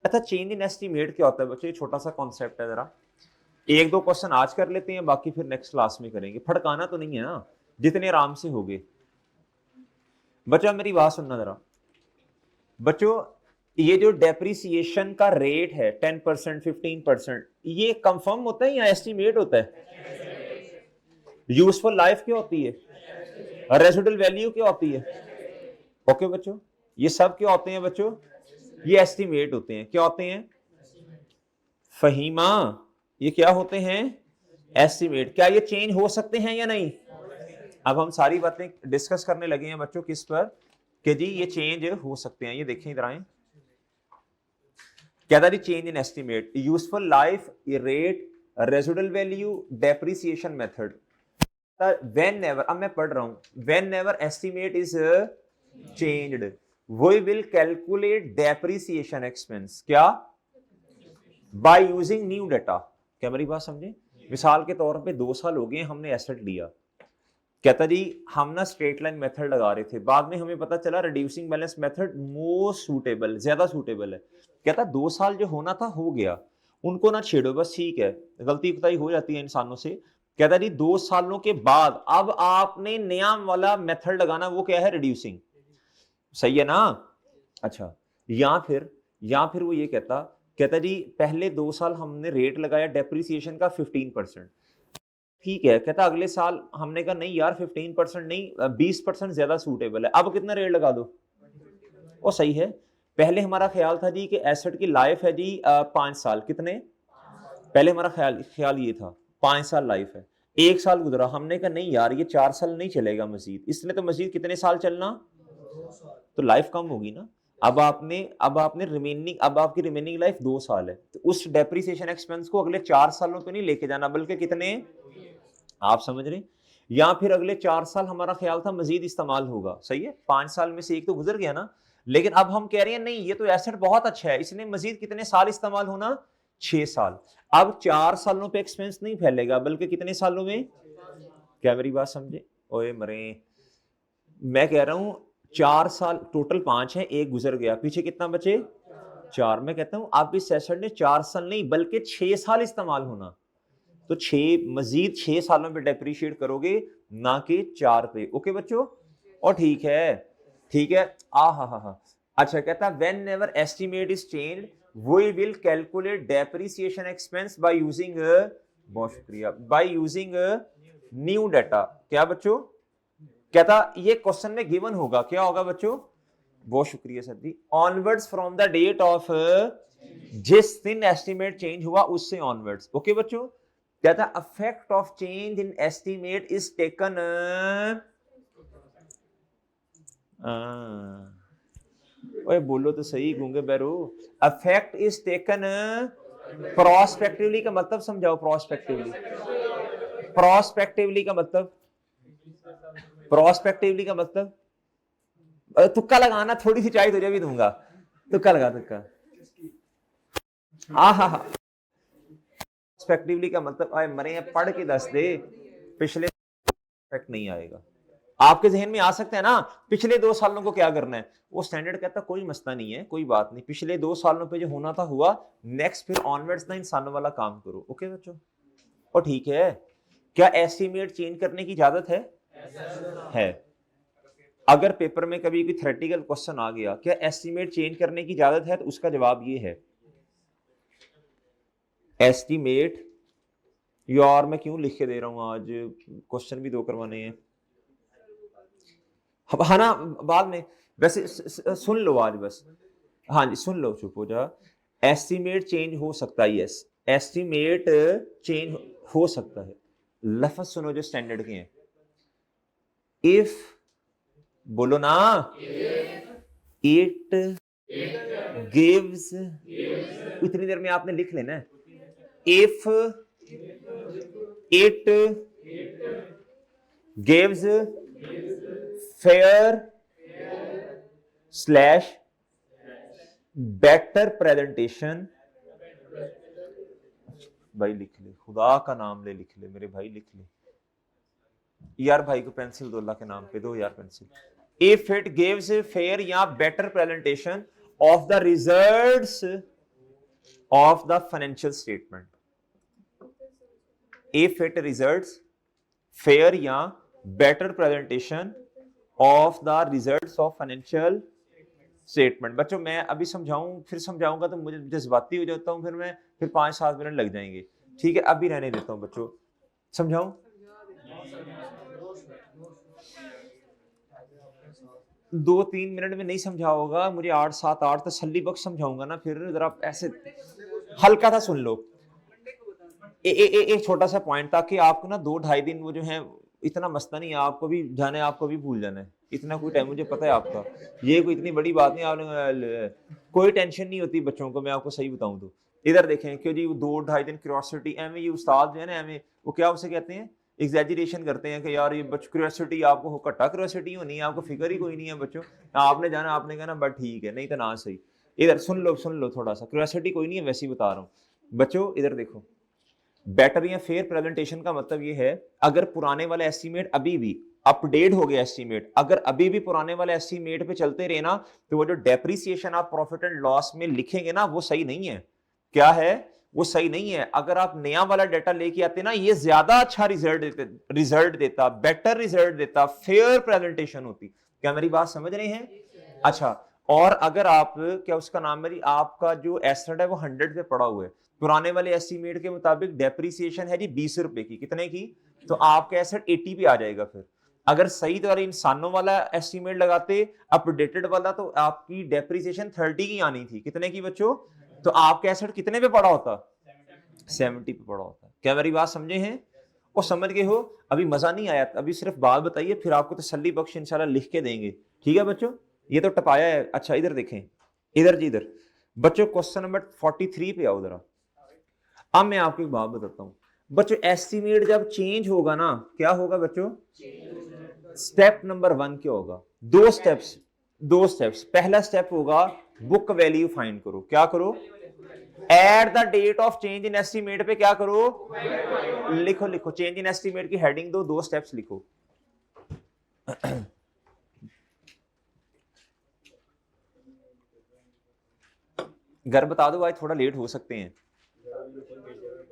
अच्छा change in estimate क्या होता है बच्चों, ये छोटा सा कॉन्सेप्ट है, जरा एक दो क्वेश्चन आज कर लेते हैं, बाकी फिर नेक्स्ट क्लास में करेंगे। फड़काना तो नहीं है ना, जितने आराम से हो गए। बच्चों मेरी बात सुनना जरा। बच्चों ये जो डेप्रिसिएशन का रेट है 10%, 15%, ये कंफर्म होता है या एस्टीमेट होता है? यूजफुल लाइफ क्या होती है? रेसिडुअल वैल्यू क्या होती है? ओके बच्चों, ये सब क्या होते हैं बच्चों? ये एस्टीमेट होते हैं। क्या होते हैं फहीमा? ये क्या होते हैं? एस्टीमेट। क्या ये चेंज हो सकते हैं या नहीं? अब हम सारी बातें डिस्कस करने लगे हैं बच्चों किस पर, कि जी ये चेंज हो सकते हैं। ये देखें इधर आए, क्या था जी? Change in estimate, useful life, rate, residual value, depreciation method. When never, अब मैं पढ़ रहा हूं, when never estimate is changed we will calculate depreciation expense. क्या? By using new data. क्या मेरी बात समझे? मिसाल के तौर पे 2 साल हो गए हमने एसेट लिया, कहता जी हम ना स्ट्रेट लाइन मेथड लगा रहे थे, बाद में हमें पता चला reducing balance method most suitable, ज्यादा सूटेबल है। कहता 2 साल जो होना था हो गया, उनको ना छेड़ो बस, ठीक है, गलती कुताई हो जाती है इंसानों से। कहता जी 2 सालों के बाद अब आपने नया वाला मेथड लगाना, वो क्या है? रिड्यूसिंग। सही है ना? अच्छा, या फिर वो ये कहता जी पहले 2 साल हमने रेट लगाया डेप्रिसिएशन का 15%, ठीक है। कहता अगले साल हमने कहा नहीं यार 15% नहीं 20% ज्यादा सूटेबल है, अब कितना रेट लगा दो? वो सही है। पहले हमारा ख्याल था जी कि एसेट की लाइफ है जी 5 साल, कितने? पहले हमारा ख्याल ये था 5 साल लाइफ है। 1 साल गुजरा, हमने कहा नहीं यार ये 4 साल नहीं चलेगा मजीद, इसने तो मजीद कितने साल चलना? तो लाइफ कम होगी ना। अब आपने रिमेनिंग, अब आपकी रिमेनिंग लाइफ 2 साल है, तो उस डेप्रिसिएशन एक्सपेंस को अगले 4 सालों पे नहीं लेके जाना, बल्कि कितने? आप समझ रहे? या फिर अगले 4 साल हमारा ख्याल था मजीद इस्तेमाल होगा, सही है, 5 साल में से एक तो गुजर गया ना, लेकिन अब हम कह रहे हैं नहीं ये तो एसेट बहुत अच्छा है, इसने मजीद कितने साल इस्तेमाल होना? 6 साल। अब 4 सालों पे एक्सपेंस नहीं फैलेगा, बल्कि कितने सालों में? क्या मेरी बात समझे? ओए मरे, मैं कह रहा हूं 4 साल, टोटल 5 है, एक गुजर गया, पीछे कितना बचे? 4। मैं कहता हूं आप इस एसेट ने 4 साल नहीं बल्कि 6 साल इस्तेमाल होना, तो 6 मजीद 6 सालों पे डेप्रिशिएट करोगे, ना कि 4 पे। ओके बच्चों? और ठीक है, ठीक है। हा। अच्छा, कहता when never estimate is changed we will calculate depreciation expense by using, बहुत शुक्रिया, बाय यूजिंग न्यू डाटा। क्या बच्चों? कहता ये क्वेश्चन में गिवन होगा, क्या होगा बच्चों? बहुत शुक्रिया sir ji. Onwards from the date of, जिस दिन एस्टीमेट चेंज हुआ उससे ऑनवर्ड्स। ओके बच्चों? कहता affect of change in estimate is taken, ओए बोलो तो सही गूंगे बैरो। अफेक्ट इज टेकन प्रोस्पेक्टिवली का मतलब समझाओ। प्रोस्पेक्टिवली, प्रोस्पेक्टिवली का मतलब, प्रोस्पेक्टिवली का मतलब तुक्का लगाना, थोड़ी सी चाय तुझे भी दूंगा, तुक्का लगा, तुक्का। हा। प्रोस्पेक्टिवली का मतलब आए मरे, पढ़ के दस दे, पिछले इफेक्ट नहीं आएगा। आपके जहन में आ सकता है ना पिछले 2 सालों को क्या करना है, वो स्टैंडर्ड कहता कोई मसला नहीं है, कोई बात नहीं, पिछले 2 सालों पे जो होना था हुआ, नेक्स्ट फिर ऑनवर्ड्स ना इंसानों वाला काम करो। ओके बच्चों? और ठीक है, क्या एस्टीमेट चेंज करने की इजाजत है? अगर पेपर में कभी कोई थ्योरेटिकल क्वेश्चन आ गया क्या एस्टीमेट चेंज करने की इजाजत है, तो उसका जवाब ये है एस्टीमेट। यार मैं क्यों लिख के दे रहा हूं, आज क्वेश्चन भी 2 करवाने हैं। हाँ ना, बाद में, वैसे सुन लो आज बस, हाँ जी सुन लो, चुप हो जा। एस्टीमेट चेंज हो सकता है, यस, एस्टीमेट चेंज हो सकता है। लफ्ज सुनो जो स्टैंडर्ड के हैं। इफ, बोलो ना, इट गिव्स, इतनी देर में आपने लिख लेना है। If it gives fair slash better presentation, भाई लिख ले, खुदा का नाम ले, लिख ले मेरे भाई, लिख ले यार, भाई को पेंसिल दो, अल्लाह के नाम पे दो यार pencil. If it gives fair या better presentation of the results of the financial statement. If it results fair या better presentation of the results of financial statement. बच्चों मैं अभी समझाऊं फिर समझाऊंगा तो मुझे जज्बाती हो जाता हूं, फिर 5-7 मिनट लग जाएंगे। ठीक है, अभी रहने देता हूं बच्चों। समझाऊं? 2-3 मिनट में नहीं समझा होगा, मुझे 8-7-8 तसल्ली बख्श समझाऊंगा ना, फिर जरा ऐसे हल्का था सुन लो। एक छोटा सा पॉइंट, ताकि आपको ना 2-2.5 दिन वो जो है इतना मसला नहीं है, आपको भी जाना है, आपको भी भूल जाना है, इतना कोई टाइम मुझे पता है आपका, ये कोई इतनी बड़ी बात नहीं, आपने कोई टेंशन नहीं होती बच्चों को, मैं आपको सही बताऊं तो। इधर देखें क्यों जी, 2-2.5 दिन क्यूरियोसिटी, एवं ये उस्ताद जो है ना, एवं वो क्या उसे कहते हैं, एग्जैजरेशन करते हैं कि यार ये बच्चों क्यूरियोसिटी आपको हो, घटा क्यूरियोसिटी होनी है, आपको फिक्र ही कोई नहीं है बच्चों, आपने जाना, आपने कहना बट ठीक है, नहीं तो ना सही। इधर सुन लो थोड़ा सा, क्यूरियोसिटी कोई नहीं है, वैसे ही बता रहा हूँ बच्चों। इधर देखो, बेटर या फेयर प्रेजेंटेशन का मतलब ये है, अगर पुराने वाले एस्टीमेट अभी भी अपडेट हो गया एस्टीमेट, अगर अभी भी पुराने वाले एस्टीमेट पे चलते रहे ना, तो वो जो डेप्रिसिएशन आप प्रॉफिट एंड लॉस में लिखेंगे ना, वो सही नहीं है। क्या है? वो सही नहीं है। अगर आप नया वाला डाटा लेके आते ना, ये ज्यादा अच्छा रिजल्ट देता, बेटर रिजल्ट देता, फेयर प्रेजेंटेशन होती। क्या मेरी बात समझ रहे हैं? अच्छा, और अगर आप, क्या उसका नाम, मेरी आपका जो एसेट है वो 100 पे पड़ा हुआ है, पुराने वाले एस्टीमेट के मुताबिक डेप्रिसिएशन है जी 20 रुपए की, कितने की? तो आपका एसेट 80 पे आ जाएगा। फिर अगर सही तरह इंसानों वाला एस्टीमेट लगाते, अपडेटेड वाला, तो आपकी डेप्रिसिएशन 30 की आनी थी, कितने की बच्चों? तो आपका एसेट कितने पे पड़ा होता? 70 पे पड़ा होता। क्या मेरी बात समझे हैं? और समझ गए हो? अभी मजा नहीं आया, अभी सिर्फ बात बताइए, फिर आपको तसल्ली बख्श इंशाल्लाह लिख के देंगे। ठीक है बच्चों, ये तो टपाया है। अच्छा इधर देखें, इधर जी, इधर बच्चों क्वेश्चन नंबर 43 पे आओ जरा। अब मैं आपको एक बात बताता हूं बच्चों, एस्टीमेट जब चेंज होगा ना, क्या होगा बच्चों? स्टेप नंबर 1 क्या होगा? दो स्टेप्स। पहला स्टेप होगा बुक वैल्यू फाइंड करो। क्या करो? At the date of change in estimate पे क्या करो? लिखो चेंज इन एस्टीमेट की हेडिंग दो स्टेप्स लिखो। घर बता दो, आज थोड़ा लेट हो सकते हैं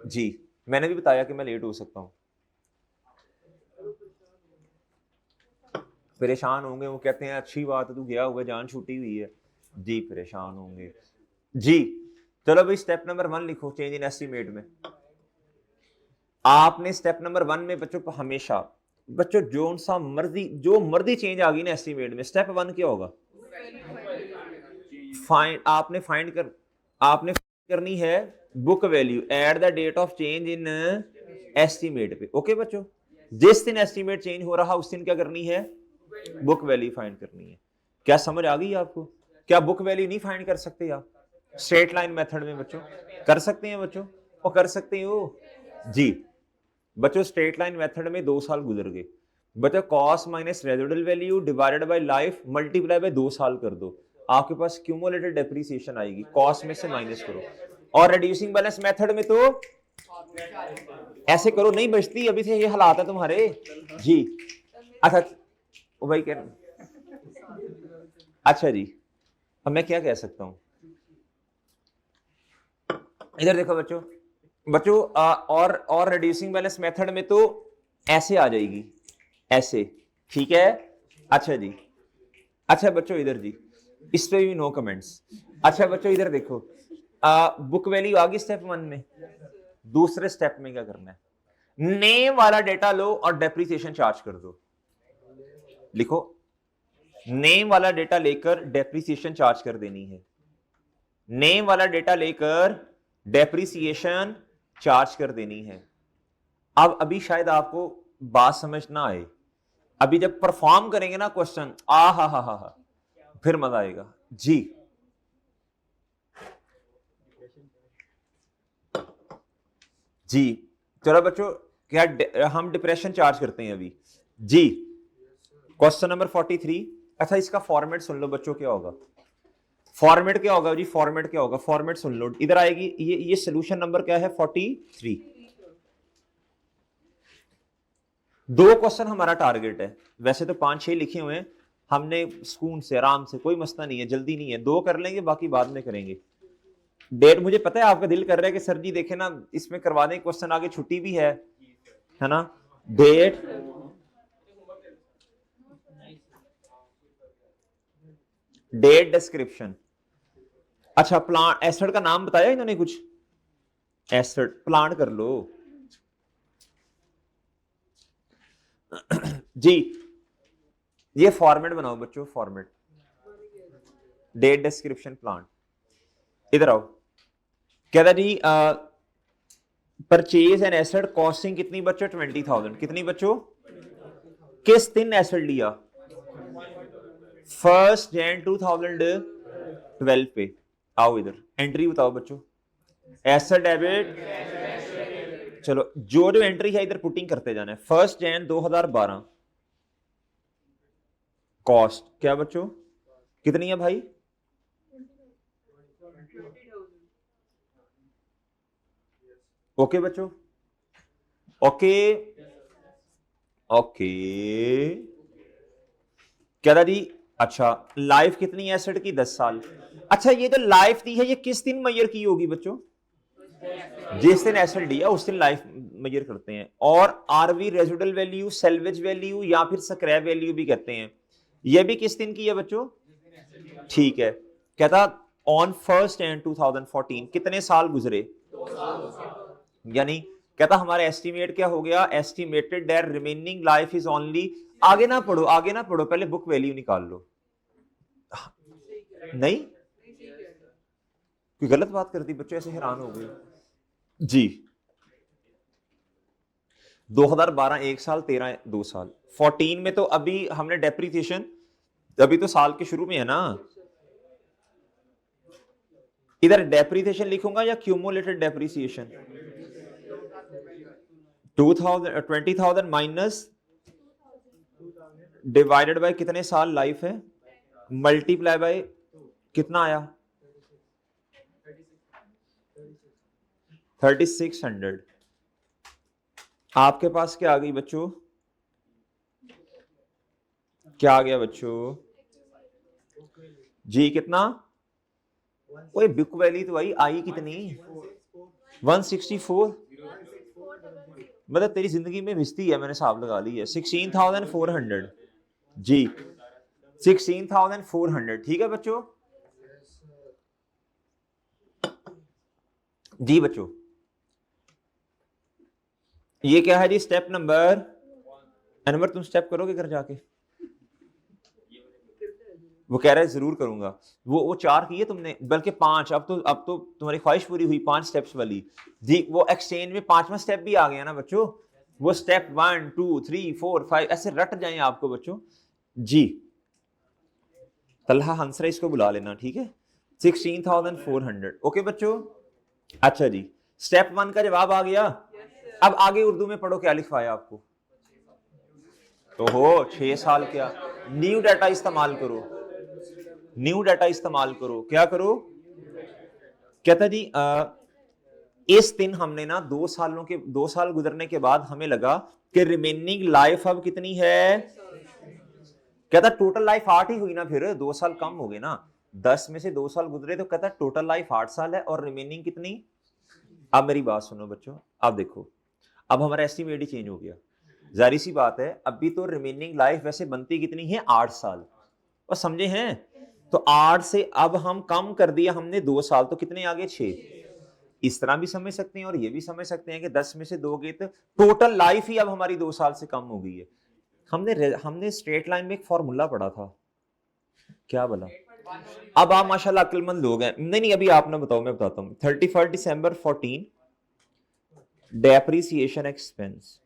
जी, मैंने भी बताया कि मैं लेट हो सकता हूं। परेशान होंगे, वो कहते हैं अच्छी बात है तू गया हुआ, जान छूटी हुई है जी, परेशान होंगे जी। चलो भाई, स्टेप नंबर 1 लिखो चेंज इन एस्टीमेट में। आपने स्टेप नंबर 1 में बच्चों को हमेशा, बच्चों जो मर्जी चेंज आ गई ना एस्टीमेट में, स्टेप 1 क्या होगा? आपने करनी है book value at the date of change in estimate पे। ओके बच्चों, जिस दिन एस्टीमेट चेंज हो रहा उस दिन क्या करनी है? बुक वैल्यू फाइंड करनी है। क्या समझ आ गई आपको? क्या बुक वैल्यू नहीं फाइंड कर सकते आप स्ट्रेट लाइन मेथड में बच्चों? कर सकते हैं बच्चों, और कर सकते हो जी बच्चों। स्ट्रेट लाइन मेथड में 2 साल गुजर गए बच्चों, cost minus residual value divided by life multiply by 2 साल कर दो, आपके पास क्यूमुलेटेड डेप्रिसिएशन आएगी। कॉस्ट में से माइनस करो, और रिड्यूसिंग बैलेंस मेथड में तो ऐसे करो, नहीं बचती अभी से, ये हालात है तुम्हारे जी। अच्छा भाई कह, अच्छा जी, अब मैं क्या कह सकता हूं? इधर देखो बच्चों और रिड्यूसिंग बैलेंस मेथड में तो ऐसे आ जाएगी, ऐसे, ठीक है। अच्छा जी, अच्छा बच्चों इधर जी, इस पे भी नो कमेंट्स। अच्छा बच्चों इधर देखो, बुक वैल्यू आ गई स्टेप 1 में। दूसरे स्टेप में क्या करना है? नेम वाला डेटा लो और डेप्रिसिएशन चार्ज कर दो। लिखो, नेम वाला डेटा लेकर डेप्रिसिएशन चार्ज कर देनी है। नेम वाला डेटा लेकर डेप्रिसिएशन चार्ज कर देनी है। अब अभी शायद आपको बात समझ ना आए, अभी जब परफॉर्म करेंगे ना क्वेश्चन, हा फिर मजा आएगा जी। जी चलो बच्चों, क्या हम डिप्रेशन चार्ज करते हैं अभी जी। Question number 43। अच्छा इसका फॉर्मेट सुन लो बच्चों, क्या होगा फॉर्मेट? क्या होगा जी फॉर्मेट? क्या होगा फॉर्मेट? सुन लो, इधर आएगी ये सोल्यूशन नंबर क्या है? 43। 2 क्वेश्चन हमारा टारगेट है, वैसे तो 5-6 लिखे हुए हैं हमने, सुकून से आराम से, कोई मसला नहीं है, जल्दी नहीं है, 2 कर लेंगे, बाकी बाद में करेंगे। डेट मुझे पता है आपका दिल कर रहा है कि सर जी देखे ना इसमें करवा दें, क्वेश्चन आगे छुट्टी भी है ना। Date, date description. अच्छा प्लांट एसिड का नाम बताया इन्होंने कुछ, एसिड प्लांट कर लो जी। ये फॉर्मेट बनाओ बच्चों, फॉर्मेट डेट डिस्क्रिप्शन प्लांट। इधर आओ, कहता जी परचेज एन एसिड कॉस्टिंग कितनी बच्चों 20,000, कितनी बच्चों, किस दिन एसिड लिया 1 Jan 2012 पे। आओ इधर एंट्री बताओ बच्चों, एसिड डेबिट, चलो जो जो एंट्री है इधर पुटिंग करते जाना है। 1 Jan 2012 कॉस्ट क्या बच्चों कितनी है भाई, ओके बच्चों, ओके ओके। क्या था जी, अच्छा लाइफ कितनी है एसिड की 10 साल। अच्छा ये जो लाइफ दी है ये किस दिन मेजर की होगी बच्चों, जिस दिन एसिड लिया उस दिन लाइफ मेजर करते हैं। और RV residual value, salvage value या फिर स्क्रैप वैल्यू भी कहते हैं, ये भी किस दिन की है बच्चों, ठीक है। कहता ऑन 1 Jan 2014 कितने साल गुजरे, यानी कहता हमारा एस्टिमेट क्या हो गया, estimated that remaining life is only, आगे ना पढ़ो आगे ना पढ़ो, पहले बुक वैल्यू निकाल लो। नहीं कोई गलत बात कर दी बच्चों, ऐसे हैरान हो गए जी। 2012 1 साल, 13 2 साल, 14 में तो अभी हमने डेप्रिसिएशन, अभी तो साल के शुरू में है ना। इधर डेप्रिसिएशन लिखूंगा या cumulated depreciation, 20,000 minus divided by कितने साल लाइफ है, मल्टीप्लाई बाय कितना आया 3600। आपके पास क्या आ गई बच्चों, क्या आ गया बच्चों जी, कितना, कोई बुक वैल्यू तो आई कितनी 164, मतलब तेरी जिंदगी में भिस्ती है, मैंने हिसाब लगा ली है 16,400 जी, 16,400 ठीक है बच्चों जी। बच्चों ये क्या है जी, स्टेप नंबर, अनवर तुम स्टेप करोगे घर जाके, वो कह रहा है जरूर करूंगा, वो 4 किए तुमने, बल्कि 5, अब तो तुम्हारी ख्वाहिश पूरी हुई 5 स्टेप्स वाली जी। वो एक्सचेंज में 5वां स्टेप भी आ गया ना बच्चों, वो स्टेप 1 2 3 4 5 ऐसे रट जाए आपको बच्चों जी। तलहा हंसरा इसको बुला लेना ठीक है, 16,400 ओके बच्चों। अच्छा जी स्टेप 1 का जवाब आ गया। अब आगे उर्दू में पढ़ो क्या लिखवाया आपको, तो हो 6 साल क्या, न्यू डाटा इस्तेमाल करो, न्यू डाटा इस्तेमाल करो, क्या करो, कहता जी इस दिन हमने ना 2 साल गुजरने के बाद हमें लगा कि रिमेनिंग लाइफ अब कितनी है, कहता टोटल लाइफ 8 ही हुई ना, फिर 2 साल कम हो गए ना, 10 में से 2 साल गुजरे तो कहता टोटल लाइफ 8 साल है और रिमेनिंग कितनी। अब मेरी बात सुनो बच्चों, अब देखो अब हमारा एस्टिमेट ही चेंज हो गया, जारी सी बात है अभी तो रिमेनिंग लाइफ वैसे बनती कितनी है 8 साल, और समझे हैं, तो 8 से अब हम कम कर दिया हमने 2 साल, तो कितने आगे 6। इस तरह भी समझ सकते हैं और ये भी समझ सकते हैं कि 10 में से 2 गए तो टोटल लाइफ ही अब हमारी 2 साल से कम हो गई है। हमने स्ट्रेट लाइन में एक फॉर्मूला पढ़ा था, क्या बोला, अब आप माशाल्लाह अक्लमंद लोग हैं, नहीं अभी आप ना बताओ मैं बताता हूं। 31 दिसंबर 14 डेप्रिसिएशन एक्सपेंस,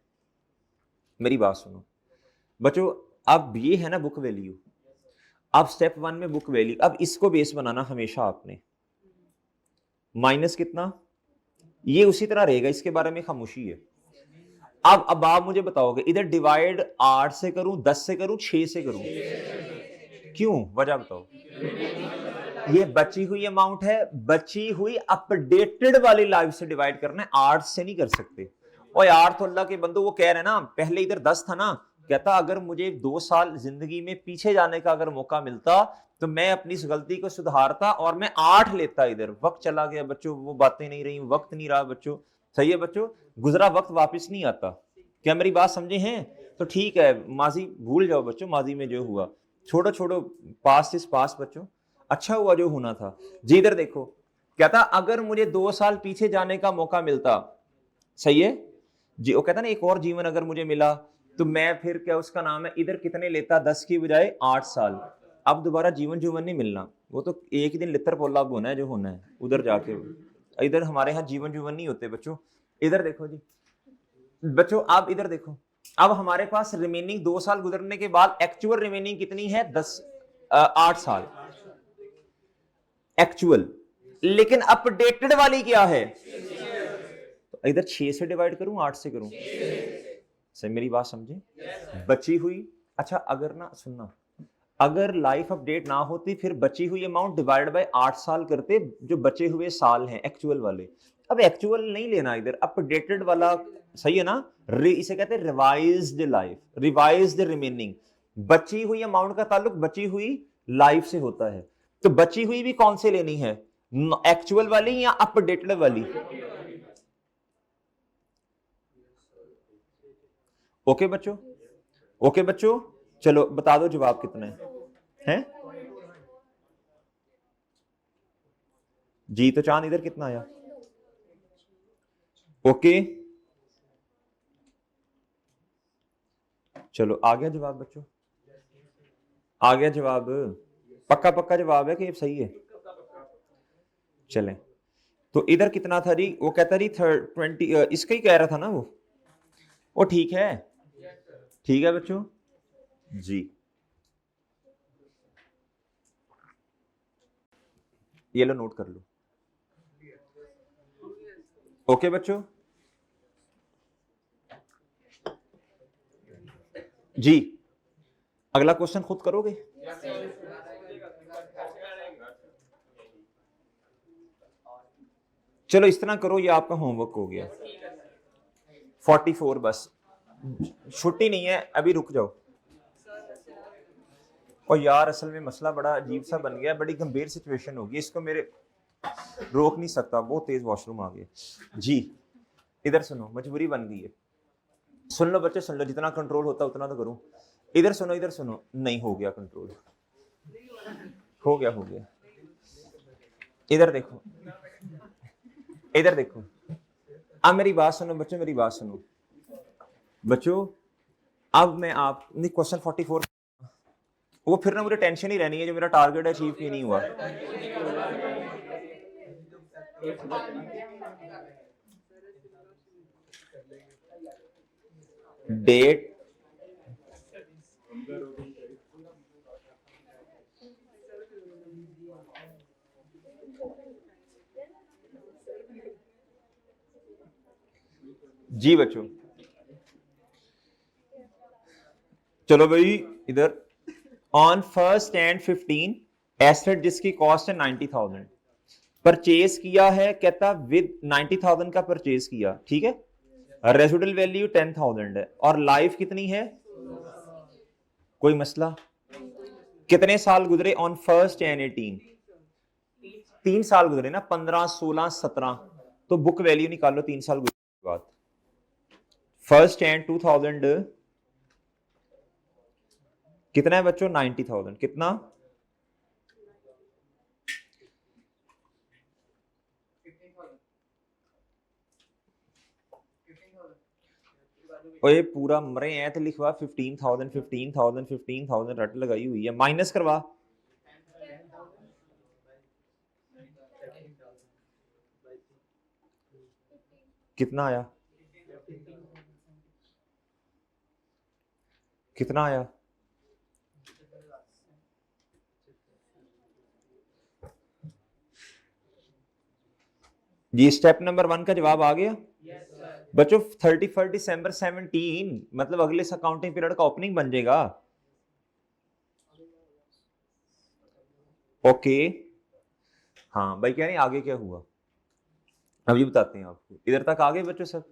मेरी बात सुनो बच्चों, अब ये है ना बुक वैल्यू, अब स्टेप 1 में बुक वैल्यू, अब इसको बेस बनाना हमेशा आपने, माइनस कितना, ये उसी तरह रहेगा, इसके बारे में खामोशी है। अब आप मुझे बताओगे इधर डिवाइड 8 से करूं, 10 से करूं, 6 से करूं, क्यों, वजह बताओ। ये बची हुई अमाउंट है, बची हुई अपडेटेड वाली लाइफ से डिवाइड करना है, 8 से नहीं कर सकते। और 8 तो अल्लाह के बंदो वो कह रहे हैं ना, पहले इधर 10 था ना, कहता अगर मुझे 2 साल जिंदगी में पीछे जाने का अगर मौका मिलता तो मैं अपनी इस गलती को सुधारता और मैं 8 लेता। इधर वक्त चला गया बच्चों, वो बातें नहीं रही, वक्त नहीं रहा बच्चों। सही है बच्चों, गुजरा वक्त वापस नहीं आता। क्या मेरी बात समझे हैं? तो ठीक है, माजी भूल जाओ बच्चों, माजी में जो हुआ छोड़ो छोड़ो, पास इज पास बच्चों, अच्छा हुआ जो होना था। जी इधर देखो, कहता अगर मुझे 2 साल पीछे जाने का मौका मिलता, सही है जी, वो कहता ना एक और जीवन अगर मुझे मिला तो मैं फिर क्या उसका नाम है, इधर कितने लेता, 10 की बजाय 8 साल। अब दोबारा जीवन जीवन नहीं मिलना, वो तो एक ही दिन लितर पोला होना है जो होना है उधर जाके। इधर हमारे यहाँ जीवन जीवन नहीं होते बच्चों। इधर देखो जी बच्चों, आप इधर देखो, अब हमारे पास रिमेनिंग 2 साल गुजरने के बाद एक्चुअल रिमेनिंग कितनी है, 8 साल एक्चुअल, लेकिन अपडेटेड वाली क्या है, तो इधर 6 से डिवाइड करूं 8 से करूं? सही मेरी बात समझे? बची हुई, अच्छा अगर ना सुनना, अगर लाइफ अपडेट ना होती फिर बची हुई अमाउंट डिवाइड बाय 8 साल करते, जो बचे हुए साल हैं एक्चुअल वाले। अब एक्चुअल नहीं लेना इधर, अपडेटेड वाला, सही है ना? इसे कहते हैं रिवाइज्ड लाइफ, रिवाइज्ड रिमेनिंग। बची हुई अमाउंट का ताल्लुक बची हुई लाइफ से होता है, तो बची हुई भी कौन से लेनी है, एक्चुअल वाली या अपडेटेड वाली? ओके बच्चों, ओके बच्चों, चलो बता दो जवाब कितने हैं? जी तो चांद इधर कितना आया? ओके चलो आ गया जवाब बच्चों, आ गया जवाब, पक्का पक्का जवाब है कि सही है? चलें, तो इधर कितना था जी, वो कहता जी 20, इसका ही कह रहा था ना वो ठीक है, ठीक है बच्चों जी। ये लो नोट कर लो, ओके बच्चों जी। अगला क्वेश्चन खुद करोगे? चलो इस तरह करो, ये आपका होमवर्क हो गया। 44 बस, छुट्टी नहीं है अभी, रुक जाओ। और यार असल में मसला बड़ा अजीब सा बन गया, बड़ी गंभीर सिचुएशन होगी, इसको मेरे रोक नहीं सकता, बहुत तेज वॉशरूम आ गया जी। इधर सुनो, मजबूरी बन गई है, सुन लो बच्चे सुन लो, जितना कंट्रोल होता उतना तो करूं। इधर सुनो, नहीं हो गया कंट्रोल, हो गया। इधर देखो, इधर देखो, अब मेरी बात सुनो बच्चों, मेरी बात सुनो बच्चों, अब मैं आप क्वेश्चन 44, वो फिर ना मुझे टेंशन ही रहनी है जो मेरा टारगेट अचीव ही नहीं हुआ। डेट जी बच्चों, चलो भाई इधर, ऑन 1 and 15 एसेट जिसकी कॉस्ट है 90,000, परचेज किया है, कहता विद 90,000 का परचेज किया, ठीक है, रेसिडुअल वैल्यू 10,000 है, और लाइफ कितनी है, कोई मसला? कितने साल गुजरे ऑन 1 and 18? 3 साल गुजरे ना, 15, 16, 17, तो बुक वैल्यू निकालो 3 साल गुजरे के बाद। 1 and 2000 कितना है बच्चों, 90,000, कितना? और ये पूरा मरे हैं तो लिखवा 15,000 रट लगाई हुई है, माइनस करवा, कितना आया, कितना आया? जी स्टेप नंबर 1 का जवाब आ गया बच्चों। 31 दिसंबर 17 मतलब अगले अकाउंटिंग पीरियड का ओपनिंग बन जाएगा। ओके हाँ भाई, कह रहे हैं आगे क्या हुआ अभी बताते हैं आपको। इधर तक आ गए बच्चों सब,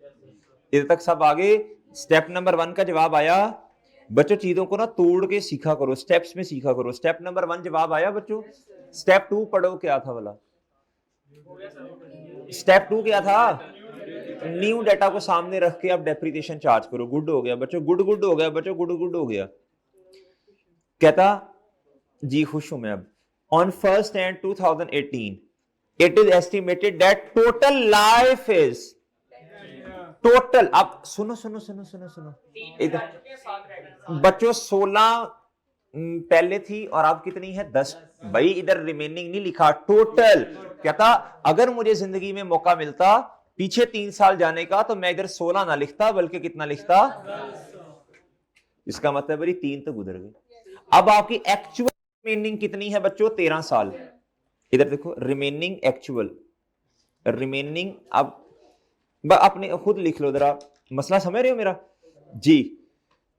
इधर तक सब आ गए। स्टेप नंबर 1 का जवाब आया बच्चों चीजों को ना तोड़ के सीखा करो, स्टेप्स में सीखा करो। स्टेप नंबर 1 जवाब आया बच्चों। स्टेप 2 पढ़ो, क्या था वाला? स्टेप 2 क्या था? न्यू डेटा को सामने रख के आप डेप्रिसिएशन चार्ज करो। गुड हो गया बच्चों, गुड हो गया बच्चों, गुड हो गया। कहता जी खुश हूं मैं अब। On 1st and 2018 it is estimated that total life is total. अब सुनो सुनो सुनो सुनो सुनो इधर बच्चों, 16 पहले थी और अब कितनी है? 10। भाई इधर रिमेनिंग नहीं लिखा, टोटल। कहता अगर मुझे जिंदगी में मौका मिलता पीछे 3 साल जाने का तो मैं इधर 16 ना लिखता, बल्कि कितना लिखता? इसका मतलब है 3 तो गुजर गए। अब आपकी एक्चुअल रिमेनिंग कितनी है बच्चों? 13 साल। इधर देखो, रिमेनिंग एक्चुअल, रिमेनिंग। अब अपने खुद लिख लो जरा, मसला समझ रहे हो मेरा जी?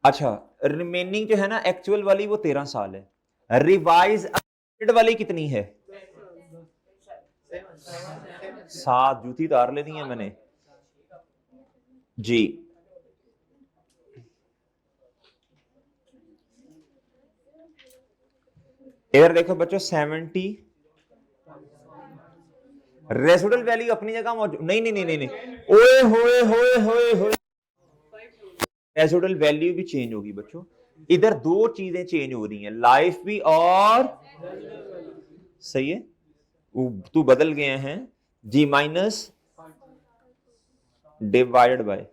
अच्छा, रिमेनिंग जो है ना एक्चुअल वाली वो 13 साल है। रिवाइज वाली कितनी है? 7। जूती उतार लेनी है मैंने जी। इधर देखो बच्चों, 70 रेसिडुअल वैल्यू अपनी जगह मौजूद। नहीं नहीं नहीं नहीं, ओए होए होए होए होए, रेसिडुअल वैल्यू भी चेंज होगी बच्चों। इधर 2 चीजें चेंज हो रही हैं, लाइफ भी और सही है, तू बदल गए हैं जी। माइनस डिवाइडेड बाय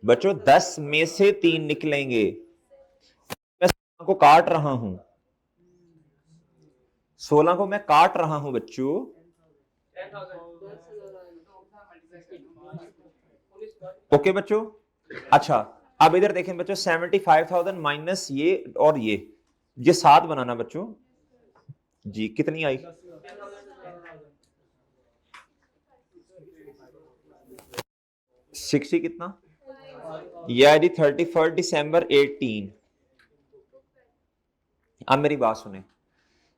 बच्चों 10 में से 3 निकलेंगे। मैं 16 को काट रहा हूं, 16 को मैं काट रहा हूं बच्चों। ओके बच्चों। अच्छा, अब इधर देखें बच्चों, 75,000 माइनस ये और ये 7 बनाना बच्चों जी। कितनी आई? 60 कितना? यह जी 31 दिसंबर 18। अब मेरी बात सुने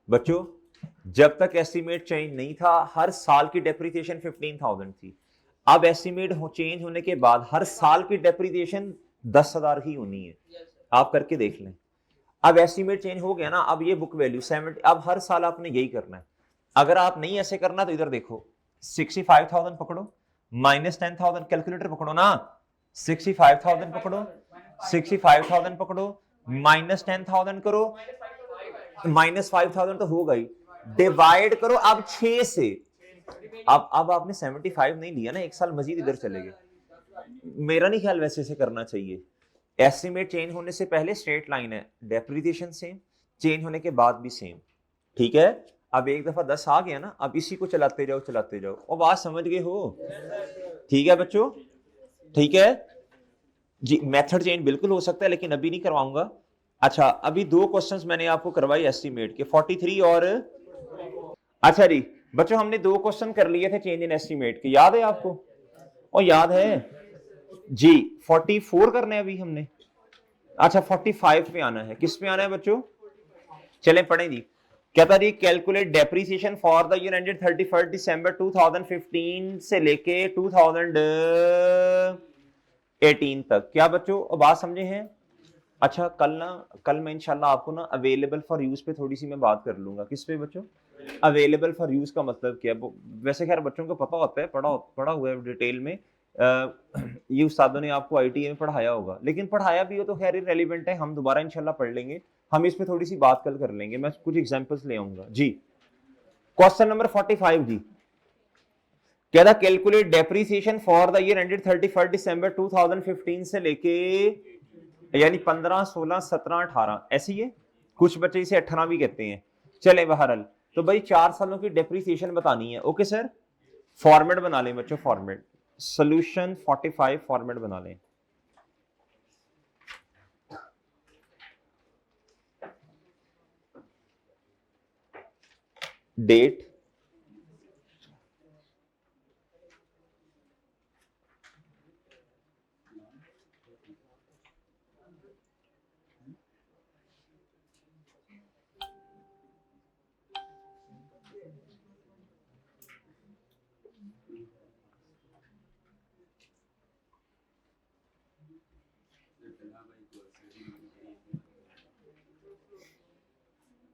बच्चों, जब तक एस्टिमेट चेंज नहीं था हर साल की डेप्रिसिएशन 15,000 थी। अब एस्टिमेट चेंज होने के बाद हर साल की डेप्रिसिएशन 10,000 ही होनी है। आप करके देख लें। अब एस्टिमेट चेंज हो गया ना, अब ये बुक वैल्यू 70, अब हर साल आपने यही करना है। अगर आप नहीं ऐसे करना तो इधर देखो, 65,000 पकड़ो माइनस 10,000, कैलकुलेटर पकड़ो ना। 65,000 पकड़ो, 65,000 पकड़ो, माइनस 10,000 करो, माइनस 5,000 तो होगा ही, डिवाइड करो अब 6 से। अब आपने 75 नहीं लिया ना, एक साल मजीद इधर चले गए। मेरा नहीं ख्याल वैसे से करना चाहिए। एस्टिमेट चेंज होने से पहले स्ट्रेट लाइन है, डेप्रिसिएशन सेम, चेंज होने के बाद भी सेम। ठीक है, अब एक दफा 10 आ गया ना, अब इसी को चलाते जाओ चलाते जाओ। और बात समझ गए हो? ठीक है बच्चों, ठीक है जी। मेथड चेंज बिल्कुल हो सकता है लेकिन अभी नहीं करवाऊंगा। अच्छा, अभी 2 क्वेश्चंस मैंने आपको करवाई एस्टिमेट के, 43 और अच्छा जी बच्चों, हमने 2 क्वेश्चन कर लिए थे चेंज इन एस्टिमेट के, याद है आपको? और याद है जी। 44 करने अभी हमने। अच्छा, 45 पे आना है। किस पे आना है बच्चों? चलें पढ़ें जी। कहता जी calculate depreciation for the year ended 31 December 2015 से लेके 2018 तक। क्या बच्चों बात समझे हैं? अच्छा, कल मैं इंशाल्लाह आपको ना अवेलेबल फॉर यूज पे थोड़ी सी मैं बात कर लूंगा। किस पे बच्चों? अवेलेबल फॉर यूज का मतलब क्या है? वैसे खैर बच्चों को पता होता है, पढ़ा हुआ है डिटेल में। ये उस्तादों ने आपको आईटीआई में पढ़ाया होगा, लेकिन पढ़ाया भी हो तो खैर रेलिवेंट है, हम दोबारा इंशाल्लाह पढ़ लेंगे। हम इस पे थोड़ी सी बात कल कर लेंगे, मैं कुछ एग्जांपल्स ले आऊंगा जी। क्वेश्चन नंबर 45 जी, क्या था? Calculate depreciation for the year ended 31 December 2015 से लेके, यानी 15, 16, 17, 18, ऐसी है। कुछ बच्चे इसे 18 भी कहते हैं। चले बहरहाल, तो भाई 4 सालों की डेप्रिसिएशन बतानी है। ओके सर, फॉर्मेट बना लें बच्चों, फॉर्मेट सोल्यूशन 45 फॉर्मेट बना लें। डेट,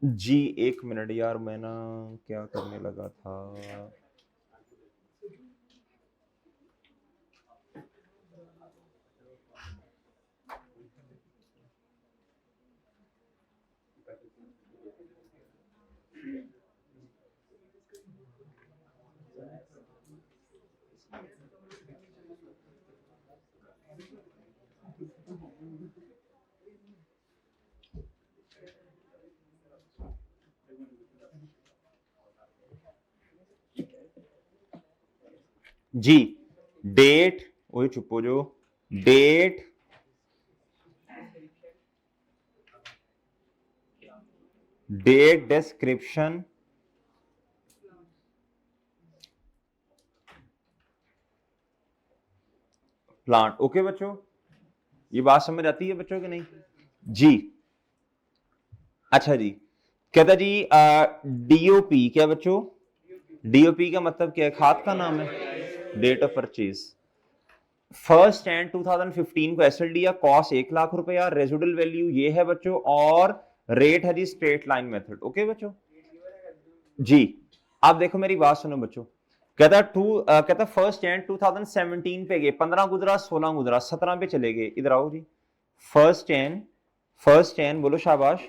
जी 1 मिनट यार, मैं ना क्या करने लगा था। जी डेट, वही चुप हो जो, डेट डिस्क्रिप्शन प्लांट। ओके बच्चों, ये बात समझ आती है बच्चों की नहीं? जी अच्छा जी, कहता जी डीओपी, क्या बच्चों? डीओपी का मतलब क्या है? खाद का नाम है, date of purchase. First and 2015 को एसएलडी या कॉस्ट 1 लाख रुपया, रेजिडुअल वैल्यू ये है बच्चों, और रेट है जी स्ट्रेट लाइन मेथड। ओके बच्चों जी, आप देखो मेरी बात सुनो बच्चों। कहता फर्स्ट एंड 2017 पे गए, 15 गुजरा, 16 गुजरा, 17 पे चले गए। इधर आओ जी, फर्स्ट एंड बोलो शाबाश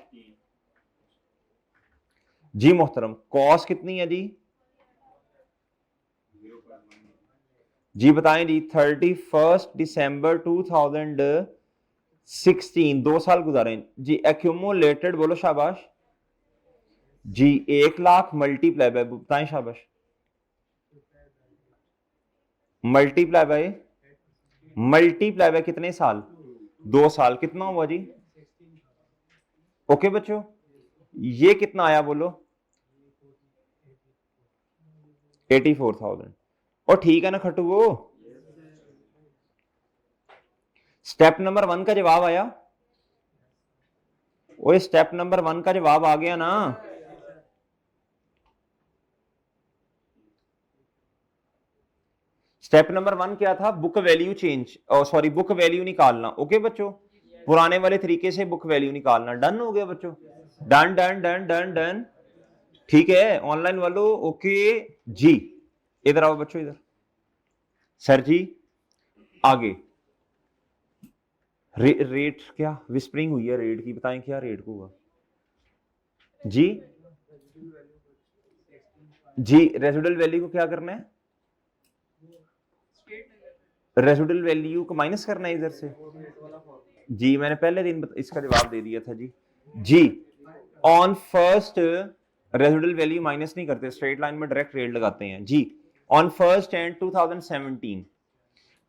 जी मोहतरम। कॉस्ट कितनी है जी? जी बताएं जी। 31 दिसंबर 2016, 2 साल गुजारे जी। एक्यूमुलेटेड बोलो शाबाश जी। 1 लाख मल्टीप्लाई बाय, बताएं शाबाश, मल्टीप्लाई बाय कितने साल? 2 साल। कितना हुआ जी? ओके बच्चों, ये कितना आया बोलो? 84,000। और ठीक है ना खट्टू वो? स्टेप नंबर 1 का जवाब आया? वो स्टेप नंबर 1 का जवाब आ गया ना? स्टेप नंबर 1 क्या था? Book value change, sorry book value निकालना। ओके बच्चों, पुराने वाले तरीके से बुक वैल्यू निकालना। डन हो गया बच्चों? Done done done done done. ठीक है ऑनलाइन वालों? ओके जी, इधर आओ बच्चों, इधर। सर जी आगे रेट क्या विस्परिंग हुई है रेट की? बताएं क्या रेट को हुआ जी? जी रेजिडुअल वैल्यू को क्या करना है? रेजिडुअल वैल्यू को माइनस करना है इधर से। जी मैंने पहले दिन इसका जवाब दे दिया था जी। जी on first residual value minus नहीं करते, स्ट्रेट लाइन में डायरेक्ट रेट लगाते हैं जी। On first and 2017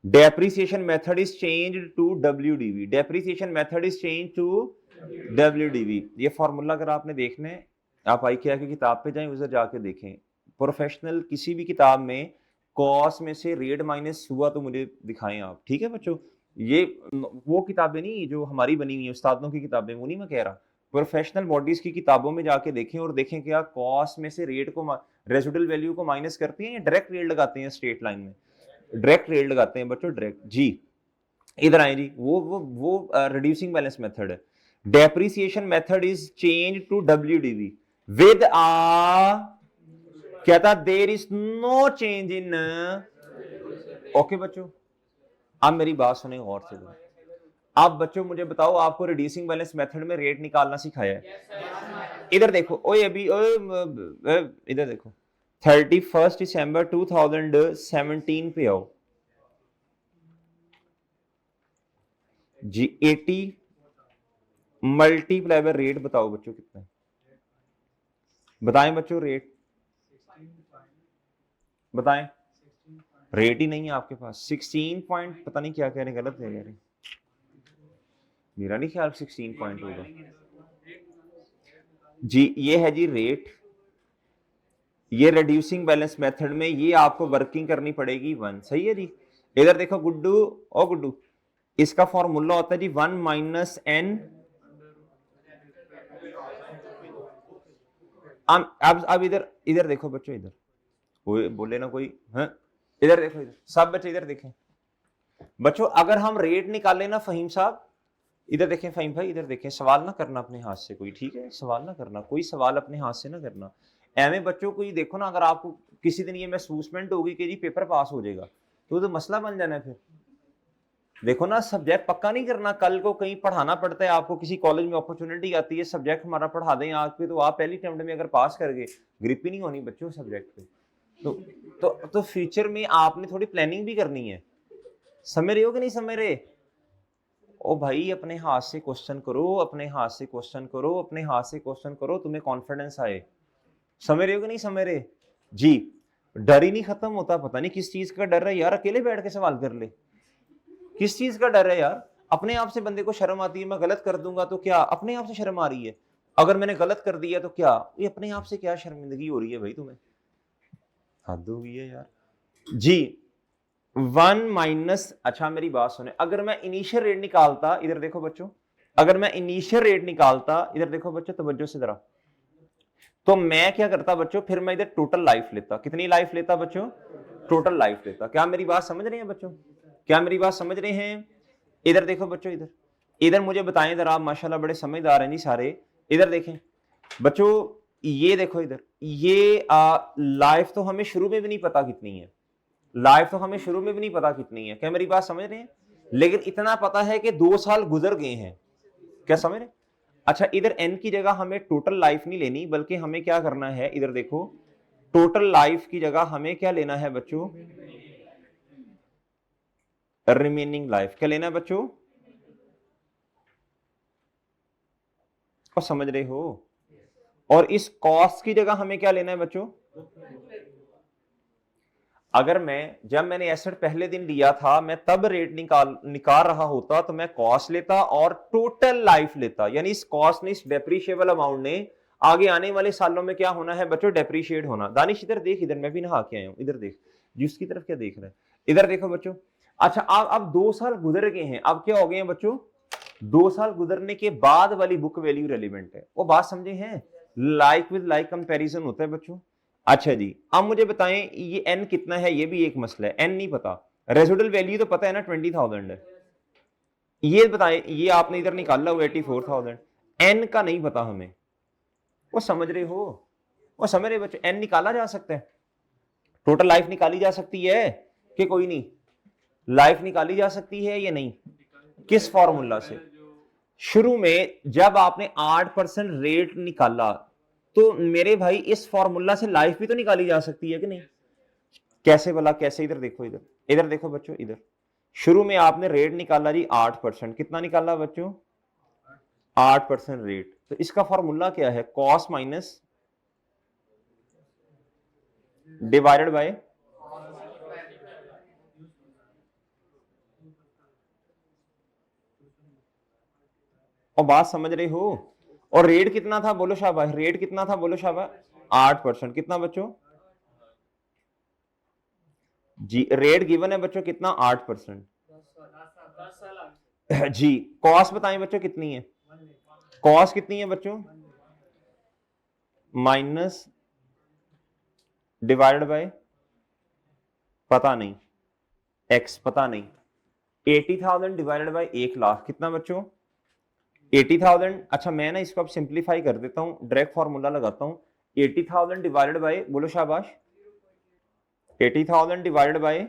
depreciation method is changed to WDV, depreciation method is changed to WDV। ये फॉर्मूला अगर आपने देखना है, आप IKEA की किताब पे जाएं, उधर जाके देखें। प्रोफेशनल किसी भी किताब में कॉस्ट में से रेट माइनस हुआ तो मुझे दिखाएं आप। ठीक है बच्चों, ये वो किताबें नहीं जो हमारी बनी हुई है उस्तादों की किताबें, वो नहीं मैं कह रहा। प्रोफेशनल बॉडीज की किताबों में जाके देखें और देखें क्या कॉस्ट में से रेट को, रेजिडुअल वैल्यू को माइनस करते हैं या डायरेक्ट रेट लगाते हैं स्ट्रेट लाइन में? डायरेक्ट रेट लगाते हैं बच्चों, डायरेक्ट जी। इधर आए जी, वो रिड्यूसिंग बैलेंस मेथड है। Depreciation method is change to WDV with कहता there is no change in. Okay बच्चों, अब मेरी बात सुने गौर से। आप बच्चों मुझे बताओ, आपको रिड्यूसिंग बैलेंस मेथड में रेट निकालना सिखाया है? इधर देखो, ओए अभी इधर देखो, 31 दिसंबर 2017 पे आओ जी। 80 मल्टीप्लाई बाय रेट बताओ बच्चों कितना है? बताएं बच्चों रेट, बताएं। रेट ही नहीं है आपके पास। 16 पॉइंट, पता नहीं क्या कह रहे, गलत कह रहे। मेरा नहीं ख्याल 16 पॉइंट होगा जी। ये है जी रेट, ये रिड्यूसिंग बैलेंस मेथड में ये आपको वर्किंग करनी पड़ेगी 1। सही है जी। इधर देखो गुड्डू, ओ गुड्डू, इसका फॉर्मूला होता है जी 1 माइनस एन। अब इधर इधर देखो बच्चों, इधर कोई बोले ना कोई, हाँ इधर देखो, इधर सब बच्चे इधर देखें। बच्चों अगर हम रेट निकाले ना फहीम साहब, इधर देखें फ़हीम भाई, इधर देखें, सवाल ना करना अपने हाथ से कोई, ठीक है, सवाल ना करना, कोई सवाल अपने हाथ से ना करना। ऐਵੇਂ बच्चों को ये देखो ना, अगर आपको किसी दिन ये महसूसमेंट होगी कि जी पेपर पास हो जाएगा, तो मसला बन जाना है फिर। देखो ना, सब्जेक्ट पक्का नहीं करना, कल को कहीं पढ़ाना पड़ता है आपको, किसी कॉलेज में अपॉर्चुनिटी आती है, सब्जेक्ट हमारा पढ़ा दें आज पे, तो आप पहली अटेम्प्ट में अगर पास कर गए, ग्रिप ही नहीं होनी बच्चों सब्जेक्ट पे। तो फ्यूचर में आपने थोड़ी प्लानिंग भी करनी है। समझ रहे हो कि नहीं समझ रहे? ओ भाई, अपने हाथ से क्वेश्चन करो, अपने हाथ से क्वेश्चन करो, अपने हाथ से क्वेश्चन करो, तुम्हें कॉन्फिडेंस आए। समझ रहे हो कि नहीं समझ रहे जी? डर ही नहीं खत्म होता, पता नहीं किस चीज का डर है यार, अकेले बैठ के सवाल कर ले, किस चीज का डर है यार? अपने आप से बंदे को शर्म आती है, मैं गलत कर दूंगा तो क्या, अपने आप से शर्म आ रही है, अगर मैंने गलत कर दिया तो क्या, ये अपने आप से क्या शर्मिंदगी हो रही है भाई तुम्हें? हद हो गई है यार जी। 1 माइनस, अच्छा मेरी बात सुने, अगर मैं इनिशियल रेट निकालता, इधर देखो बच्चों, अगर मैं इनिशियल रेट निकालता, इधर देखो बच्चों तवज्जो से जरा, तो मैं क्या करता बच्चों, फिर मैं इधर टोटल लाइफ लेता। कितनी लाइफ लेता बच्चों? टोटल लाइफ लेता। क्या मेरी बात समझ रहे हैं बच्चों? क्या मेरी बात समझ रहे हैं? इधर देखो बच्चों, इधर इधर मुझे बताएं इधर, आप माशाल्लाह बड़े समझदार हैं जी सारे। इधर देखें बच्चों, ये देखो इधर, ये लाइफ तो हमें शुरू में भी नहीं पता कितनी है, लाइफ तो हमें शुरू में भी नहीं पता कितनी है। क्या मेरी बात समझ रहे हैं? लेकिन इतना पता है कि 2 साल गुजर गए हैं। क्या समझ रहे? अच्छा, इधर एन की जगह हमें टोटल लाइफ नहीं लेनी, बल्कि हमें क्या करना है, इधर देखो, टोटल लाइफ की जगह हमें क्या लेना है बच्चों? Remaining life. क्या लेना है बच्चों? और समझ रहे हो? और इस कॉस्ट की जगह हमें क्या लेना है बच्चों? अगर जब मैंने एसेट पहले दिन लिया था, मैं तब रेट निकाल रहा होता, तो मैं कॉस्ट लेता और टोटल लाइफ लेता, यानी इस कॉस्ट ने, इस डेप्रीशिएबल अमाउंट ने आगे आने वाले सालों में क्या होना है बच्चों? डेप्रीशिएट होना। दानिश इधर देख, इधर मैं भी नहा के आया हूं, इधर देख, जिसकी तरफ क्या देख रहा है, इधर देखो बच्चों। अच्छा, अब 2 साल गुजर गए हैं, अब क्या हो गए हैं बच्चों? 2 साल गुजरने के बाद वाली बुक वैल्यू रेलिवेंट है। वो बात समझे हैं? लाइक विद लाइक कंपैरिजन होता है बच्चों। अच्छा जी, अब मुझे बताएं ये एन कितना है, ये भी एक मसला है, एन नहीं पता, रेजिडुअल वैल्यू तो पता है ना 20,000 है, ये बताएं, ये आपने इधर निकाला हुआ 84,000, एन का नहीं पता हमें। वो समझ रहे हो? वो समझ रहे बच्चों? एन निकाला जा सकता है, टोटल लाइफ निकाली जा सकती है कि कोई नहीं, लाइफ निकाली जा सकती है या नहीं? किस फॉर्मूला से? शुरू में जब आपने 8% रेट निकाला, तो मेरे भाई इस फॉर्मूला से लाइफ भी तो निकाली जा सकती है कि नहीं? कैसे भला, कैसे? इधर देखो, इधर इधर देखो बच्चों, इधर शुरू में आपने रेट निकाला जी 8%, कितना निकाला बच्चों? 8% रेट। तो इसका फॉर्मूला क्या है? कॉस्ट माइनस डिवाइडेड बाय, और बात समझ रहे हो? और रेट कितना था बोलो शाबाश, रेट कितना था बोलो शाबाश? 8%। कितना बच्चों जी? रेट गिवन है बच्चों कितना? 8%। जी, कॉस्ट बताएं बच्चों कितनी है? कॉस्ट कितनी है बच्चों? माइनस डिवाइडेड बाय, पता नहीं, एक्स पता नहीं, 80,000 डिवाइडेड बाय 1,00,000, कितना बच्चों? 80,000। अच्छा, मैं ना इसको अब सिंप्लीफाई कर देता हूं, डायरेक्ट फॉर्मूला लगाता हूं, 80,000 डिवाइडेड बाय, बोलो शाबाश, 80,000 डिवाइडेड बाय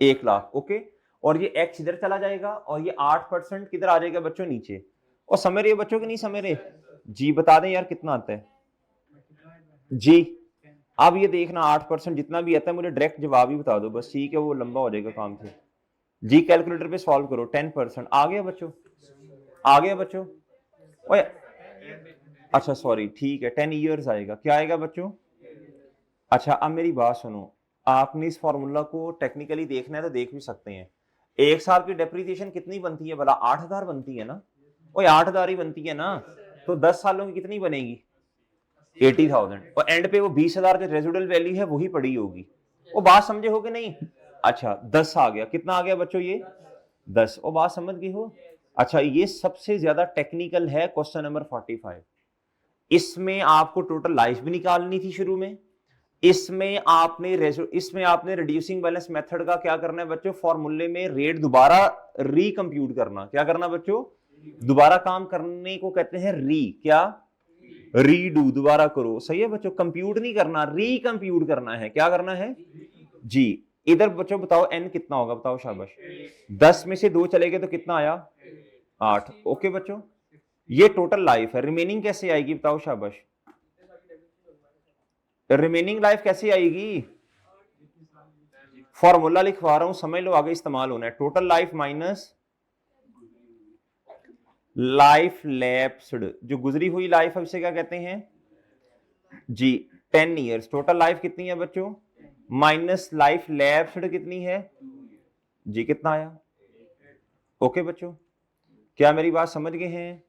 1,00,000, ओके। और ये एक्स इधर चला जाएगा, और ये 8% किधर आ जाएगा बच्चों? नीचे। और समझ रहे बच्चों कि नहीं समझ रहे जी? बता दें यार कितना आता है जी? अब ये देखना, 8% जितना भी आता है मुझे डायरेक्ट जवाब ही बता दो बस, ठीक है, वो लंबा हो जाएगा काम से जी। कैलकुलेटर पे सॉल्व करो, 10% आ गया बच्चों, आ गया बच्चों? ओए अच्छा सॉरी, ठीक है, 10 ईयर्स आएगा। क्या आएगा बच्चों? अच्छा, अब मेरी बात सुनो, आपने इस फॉर्मूला को टेक्निकली देखना है तो देख भी सकते हैं। 1 साल की डेप्रिसिएशन कितनी बनती है भला? 8,000 बनती है ना? ओए 8,000 ही बनती है ना? तो 10 सालों की कितनी बनेगी? 80,000। और एंड पे वो 20,000 जो रेजिडुअल वैल्यू है वही पड़ी होगी। वो बात समझे हो कि नहीं? अच्छा, 10 आ गया, कितना आ गया बच्चों? ये 10। वो बात समझ गई हो? अच्छा, ये सबसे ज्यादा टेक्निकल है क्वेश्चन नंबर 45। इसमें आपको टोटल लाइफ भी निकालनी थी शुरू में, इसमें आपने रिड्यूसिंग बैलेंस मेथड का क्या करना है बच्चों, फॉर्मूले में रेट दोबारा रिकम्प्यूट करना। क्या करना बच्चों, दोबारा काम करने को कहते हैं रीडू, दोबारा करो। सही है बच्चों, कंप्यूट नहीं करना, रिकम्प्यूट करना है। क्या करना है जी। इधर बच्चों बताओ n कितना होगा, बताओ शाबाश। 10 में से 2 चले गए तो कितना आया, 8। ओके बच्चों, ये टोटल लाइफ है। रिमेनिंग कैसे आएगी बताओ शाबाश, रिमेनिंग लाइफ कैसे आएगी, फॉर्मूला लिखवा रहा हूं, समझ लो, आगे इस्तेमाल होना है। Total life minus life lapsed, जो गुजरी हुई लाइफ है उसे क्या कहते हैं जी, 10 ईयर्स। टोटल लाइफ कितनी है बच्चों, माइनस लाइफ लैप्स्ड कितनी है जी, कितना आया। ओके बच्चों, क्या मेरी बात समझ गए हैं।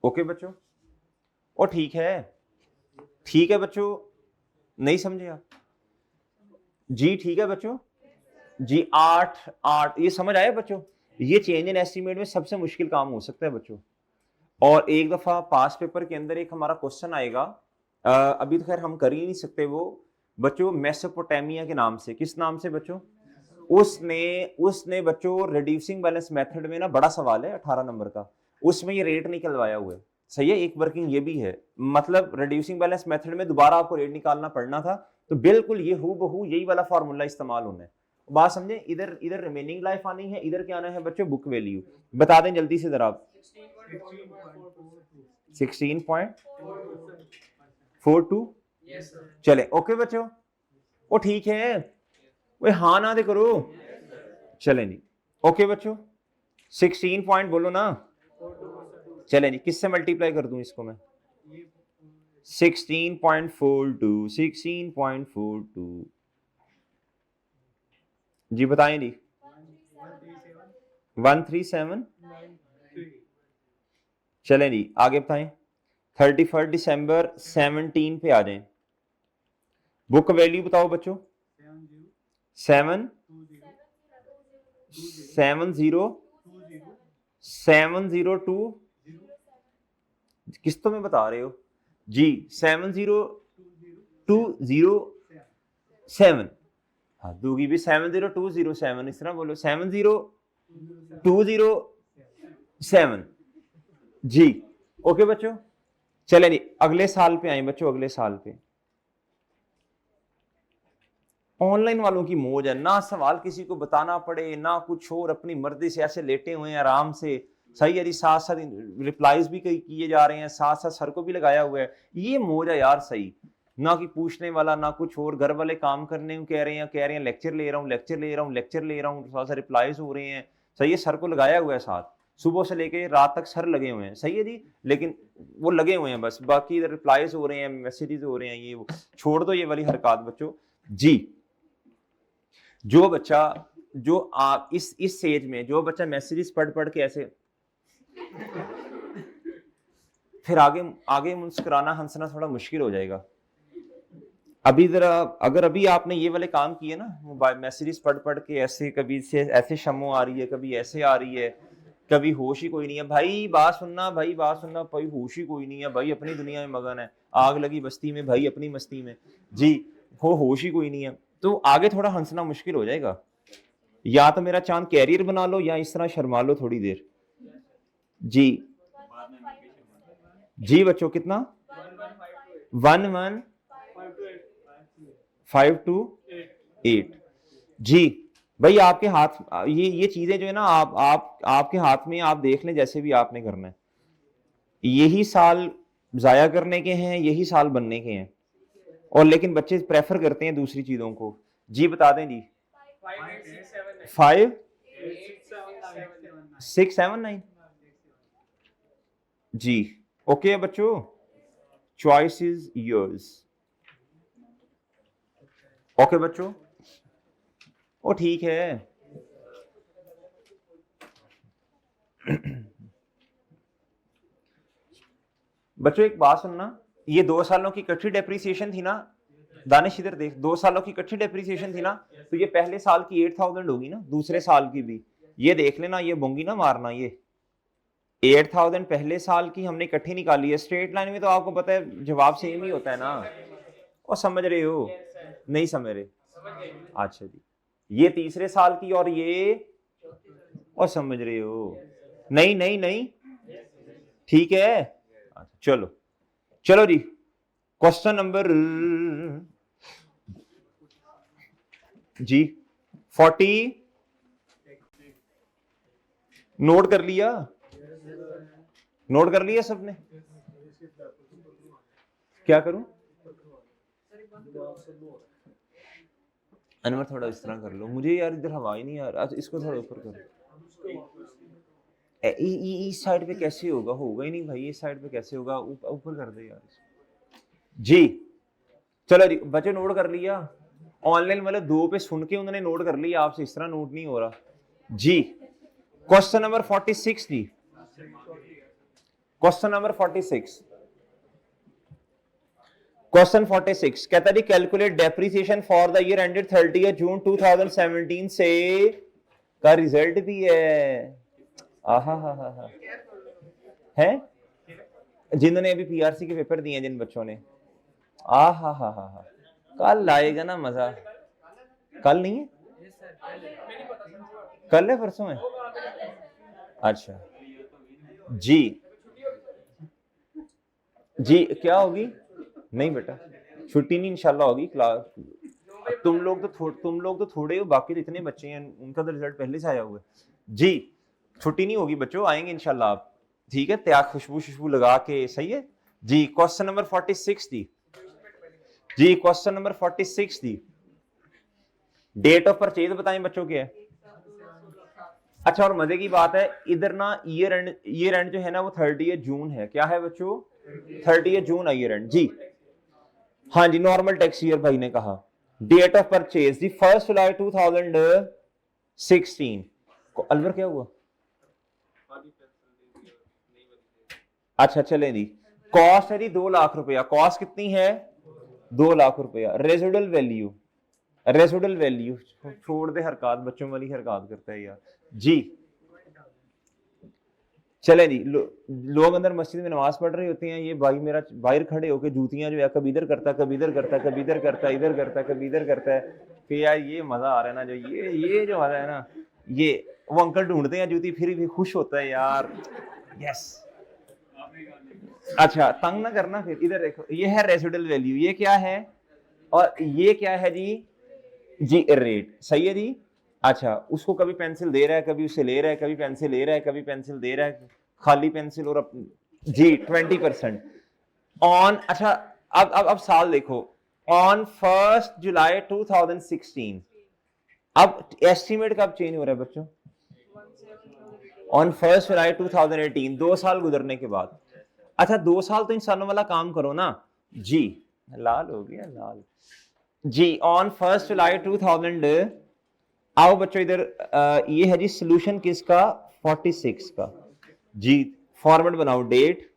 ओके बच्चों, और ठीक है बच्चों, नहीं समझे आप जी, ठीक है बच्चों जी। 8 ये समझ आया बच्चों। ये चेंज इन एस्टीमेट में सबसे मुश्किल काम हो सकता है बच्चों। और एक दफा पास पेपर के अंदर एक हमारा क्वेश्चन आएगा, अभी तो खैर हम कर ही नहीं सकते वो बच्चों, मेसोपोटामिया के नाम से। किस नाम से बच्चों, उसने बच्चों रिड्यूसिंग बैलेंस मेथड में ना, बड़ा सवाल है 18 नंबर का, उसमें ये रेट निकलवाया हुआ है। सही है, एक वर्किंग ये भी है, मतलब रिड्यूसिंग बैलेंस मेथड में दोबारा आपको रेट निकालना पड़ना था, तो बिल्कुल ये हूबहू यही वाला फॉर्मूला इस्तेमाल होना है। बात समझे, इधर रिमेनिंग लाइफ आनी है, इधर क्या आना है बच्चों, बुक वैल्यू। बता दें जल्दी से जरा आप, 16.42 चले। ओके बच्चों, वो ठीक है, वो हाँ ना दे करो, चले नहीं। ओके बच्चों, 16 पॉइंट बोलो ना, चले नहीं। किससे मल्टीप्लाई कर दूं इसको मैं, 16.42 जी, बताएं जी। 137 चले जी, आगे बताएं। 31 दिसंबर 17 पे आ जाएं। बुक वैल्यू बताओ बच्चों, 702 किस्तों में बता रहे हो जी, 70207, हाँ दूगी भी 70207, इस तरह बोलो 70207 जी। ओके बच्चों, चले नहीं, अगले साल पे आए बच्चों। अगले साल पे ऑनलाइन वालों की मौज है, ना सवाल किसी को बताना पड़े ना कुछ, और अपनी मर्जी से ऐसे लेटे हुए हैं आराम से। सही है जी, साथ साथ रिप्लाईज भी कई किए जा रहे हैं, साथ साथ सर को भी लगाया हुआ है। ये मौज है यार, सही ना कि पूछने वाला ना कुछ और। घर वाले काम करने को कह रहे हैं लेक्चर ले रहा हूँ, साथ साथ रिप्लाईज हो रहे हैं। सही है, सर को लगाया हुआ है साथ, सुबह से लेके रात तक सर लगे हुए हैं। सही है जी, लेकिन वो लगे हुए हैं बस, बाकी इधर रिप्लाईज हो रहे हैं, मैसेजेस हो रहे हैं, ये वो छोड़ दो ये वाली हरकत बच्चों जी। जो बच्चा, जो आप इस स्टेज में जो बच्चा मैसेजेस पढ़ के ऐसे फिर आगे मुस्कुराना हंसना थोड़ा मुश्किल हो जाएगा। अभी जरा, अगर अभी आपने ये वाले काम किए ना, मैसेजेस पढ़ के ऐसे, कभी से ऐसे शमो आ रही है, कभी ऐसे आ रही है, कभी होश ही कोई नहीं है भाई, बात सुनना भाई, होश ही कोई नहीं है भाई, अपनी दुनिया में मगन है, आग लगी बस्ती में भाई, अपनी मस्ती में जी, होश ही कोई नहीं है, तो आगे थोड़ा हंसना मुश्किल हो जाएगा। या तो मेरा चांद कैरियर बना लो, या इस तरह शर्मा लो थोड़ी देर जी। जी बच्चों, कितना 11528 जी। भाई आपके हाथ, ये चीजें जो है ना, आपके हाथ में, आप देख लें जैसे भी आपने करना है। यही साल जाया करने के हैं, यही साल बनने के हैं, और लेकिन बच्चे प्रेफर करते हैं दूसरी चीजों को जी। बता दें जी, 5679 जी। ओके बच्चों, चॉइस इज योर्स। ओके बच्चों, ओ ठीक है। बच्चों एक बात सुनना, ये 2 सालों की इकट्ठी डेप्रिसिएशन थी ना, दानिश इधर देख, 2 सालों की इकट्ठी डेप्रिसिएशन थी ना, तो ये पहले साल की 8000 होगी ना, दूसरे साल की भी ये देख लेना, ये बोंगी ना मारना, ये 8,000 पहले साल की हमने इकट्ठी निकाली है। स्ट्रेट लाइन में तो आपको पता है जवाब सेम ही होता है ना। और समझ रहे हो? नहीं समझ रहे? अच्छा जी, ये तीसरे साल की और ये, और समझ रहे हो? नहीं नहीं नहीं, ठीक है। अच्छा, चलो चलो जी, क्वेश्चन नंबर जी 40 नोट कर लिया? नोट कर लिया सबने? क्या करूं? अनवर थोड़ा इस तरह कर लो, मुझे यार इधर हवा ही नहीं आ रहा। इसको थोड़ा ऊपर करो। इस साइड पे कैसे होगा? होगा ही नहीं भाई, इस साइड पे कैसे होगा? ऊपर कर दे यार जी। चलो जी बच्चे नोट कर लिया? ऑनलाइन वाले 2 पे सुन के उन्होंने नोट कर लिया, आपसे इस तरह नोट नहीं हो रहा जी। क्वेश्चन नंबर 46 जी, क्वेश्चन नंबर 46, क्वेश्चन 46 कहता है calculate depreciation for the year ended 30 जून 2017 से का रिजल्ट भी है। आहा हा हा हा है जिन्होंने अभी पीआरसी के पेपर दिए हैं जिन बच्चों ने, आ हा हा हा हा, कल आएगा ना मजा। कल नहीं है, कल है परसों है? अच्छा जी जी, क्या होगी? नहीं बेटा छुट्टी नहीं, इंशाल्लाह होगी क्लास। तुम लोग तो थोड़े हो, बाकी जितने बच्चे हैं उनका तो रिजल्ट पहले से आया हुआ है जी। छुट्टी नहीं होगी बच्चों, आएंगे इंशाल्लाह आप, ठीक है? त्याग खुशबू लगा के, सही है जी। क्वेश्चन नंबर 46 दी जी, क्वेश्चन नंबर 46 दी, डेट ऑफ परचेज बताएं बच्चों के है। अच्छा, और मजे की बात है इधर ना ईयर एंड जो है ना वो 30 जून है। क्या है बच्चों? 30 जून है ईयर एंड जी। हाँ जी, नॉर्मल टैक्स ईयर भाई ने कहा। डेट ऑफ परचेज दी 1 जुलाई 2016। अलवर क्या हुआ? अच्छा चले जी, कॉस्ट है जी 2 लाख रुपया। कॉस्ट कितनी है? 2 लाख रुपया। रेजिडुअल वैल्यू, रेजिडुअल वैल्यू छोड़ दे, हरकत बच्चों वाली हरकत करता है यार जी। चले जी, लोग अंदर मस्जिद में नमाज पढ़ रहे होते हैं, ये भाई मेरा बाहर खड़े होकर जूतियां जो है कभी इधर करता, कभी इधर करता, कभी इधर करता, इधर करता, कभी इधर करता है कि यार ये मजा आ रहा है ना, जो ये जो मजा है ना, ये वो अंकल ढूंढते हैं जूती, फिर भी खुश होता है यार। यस, अच्छा तंग ना करना। फिर इधर देखो, ये है रेसिडुअल वैल्यू, ये क्या है और ये क्या है जी? जी रेट, सही है जी। अच्छा, उसको कभी पेंसिल दे रहा है, कभी उसे ले रहा है, कभी पेंसिल ले रहा है, कभी पेंसिल दे रहा है, खाली पेंसिल और जी 20% ऑन। अच्छा, अब साल देखो, ऑन 1 जुलाई 2016। अब एस्टिमेट कब चेंज हो रहा है बच्चों? ऑन 1 जुलाई 2018, 2 साल गुजरने के बाद। अच्छा 2 साल तो इंसानों वाला काम करो ना जी। लाल हो गया लाल जी। ऑन 1 जुलाई 2000, आओ बच्चों इधर, ये है जी सोल्यूशन किसका? 46 का जी। फॉर्मेट बनाओ, डेट,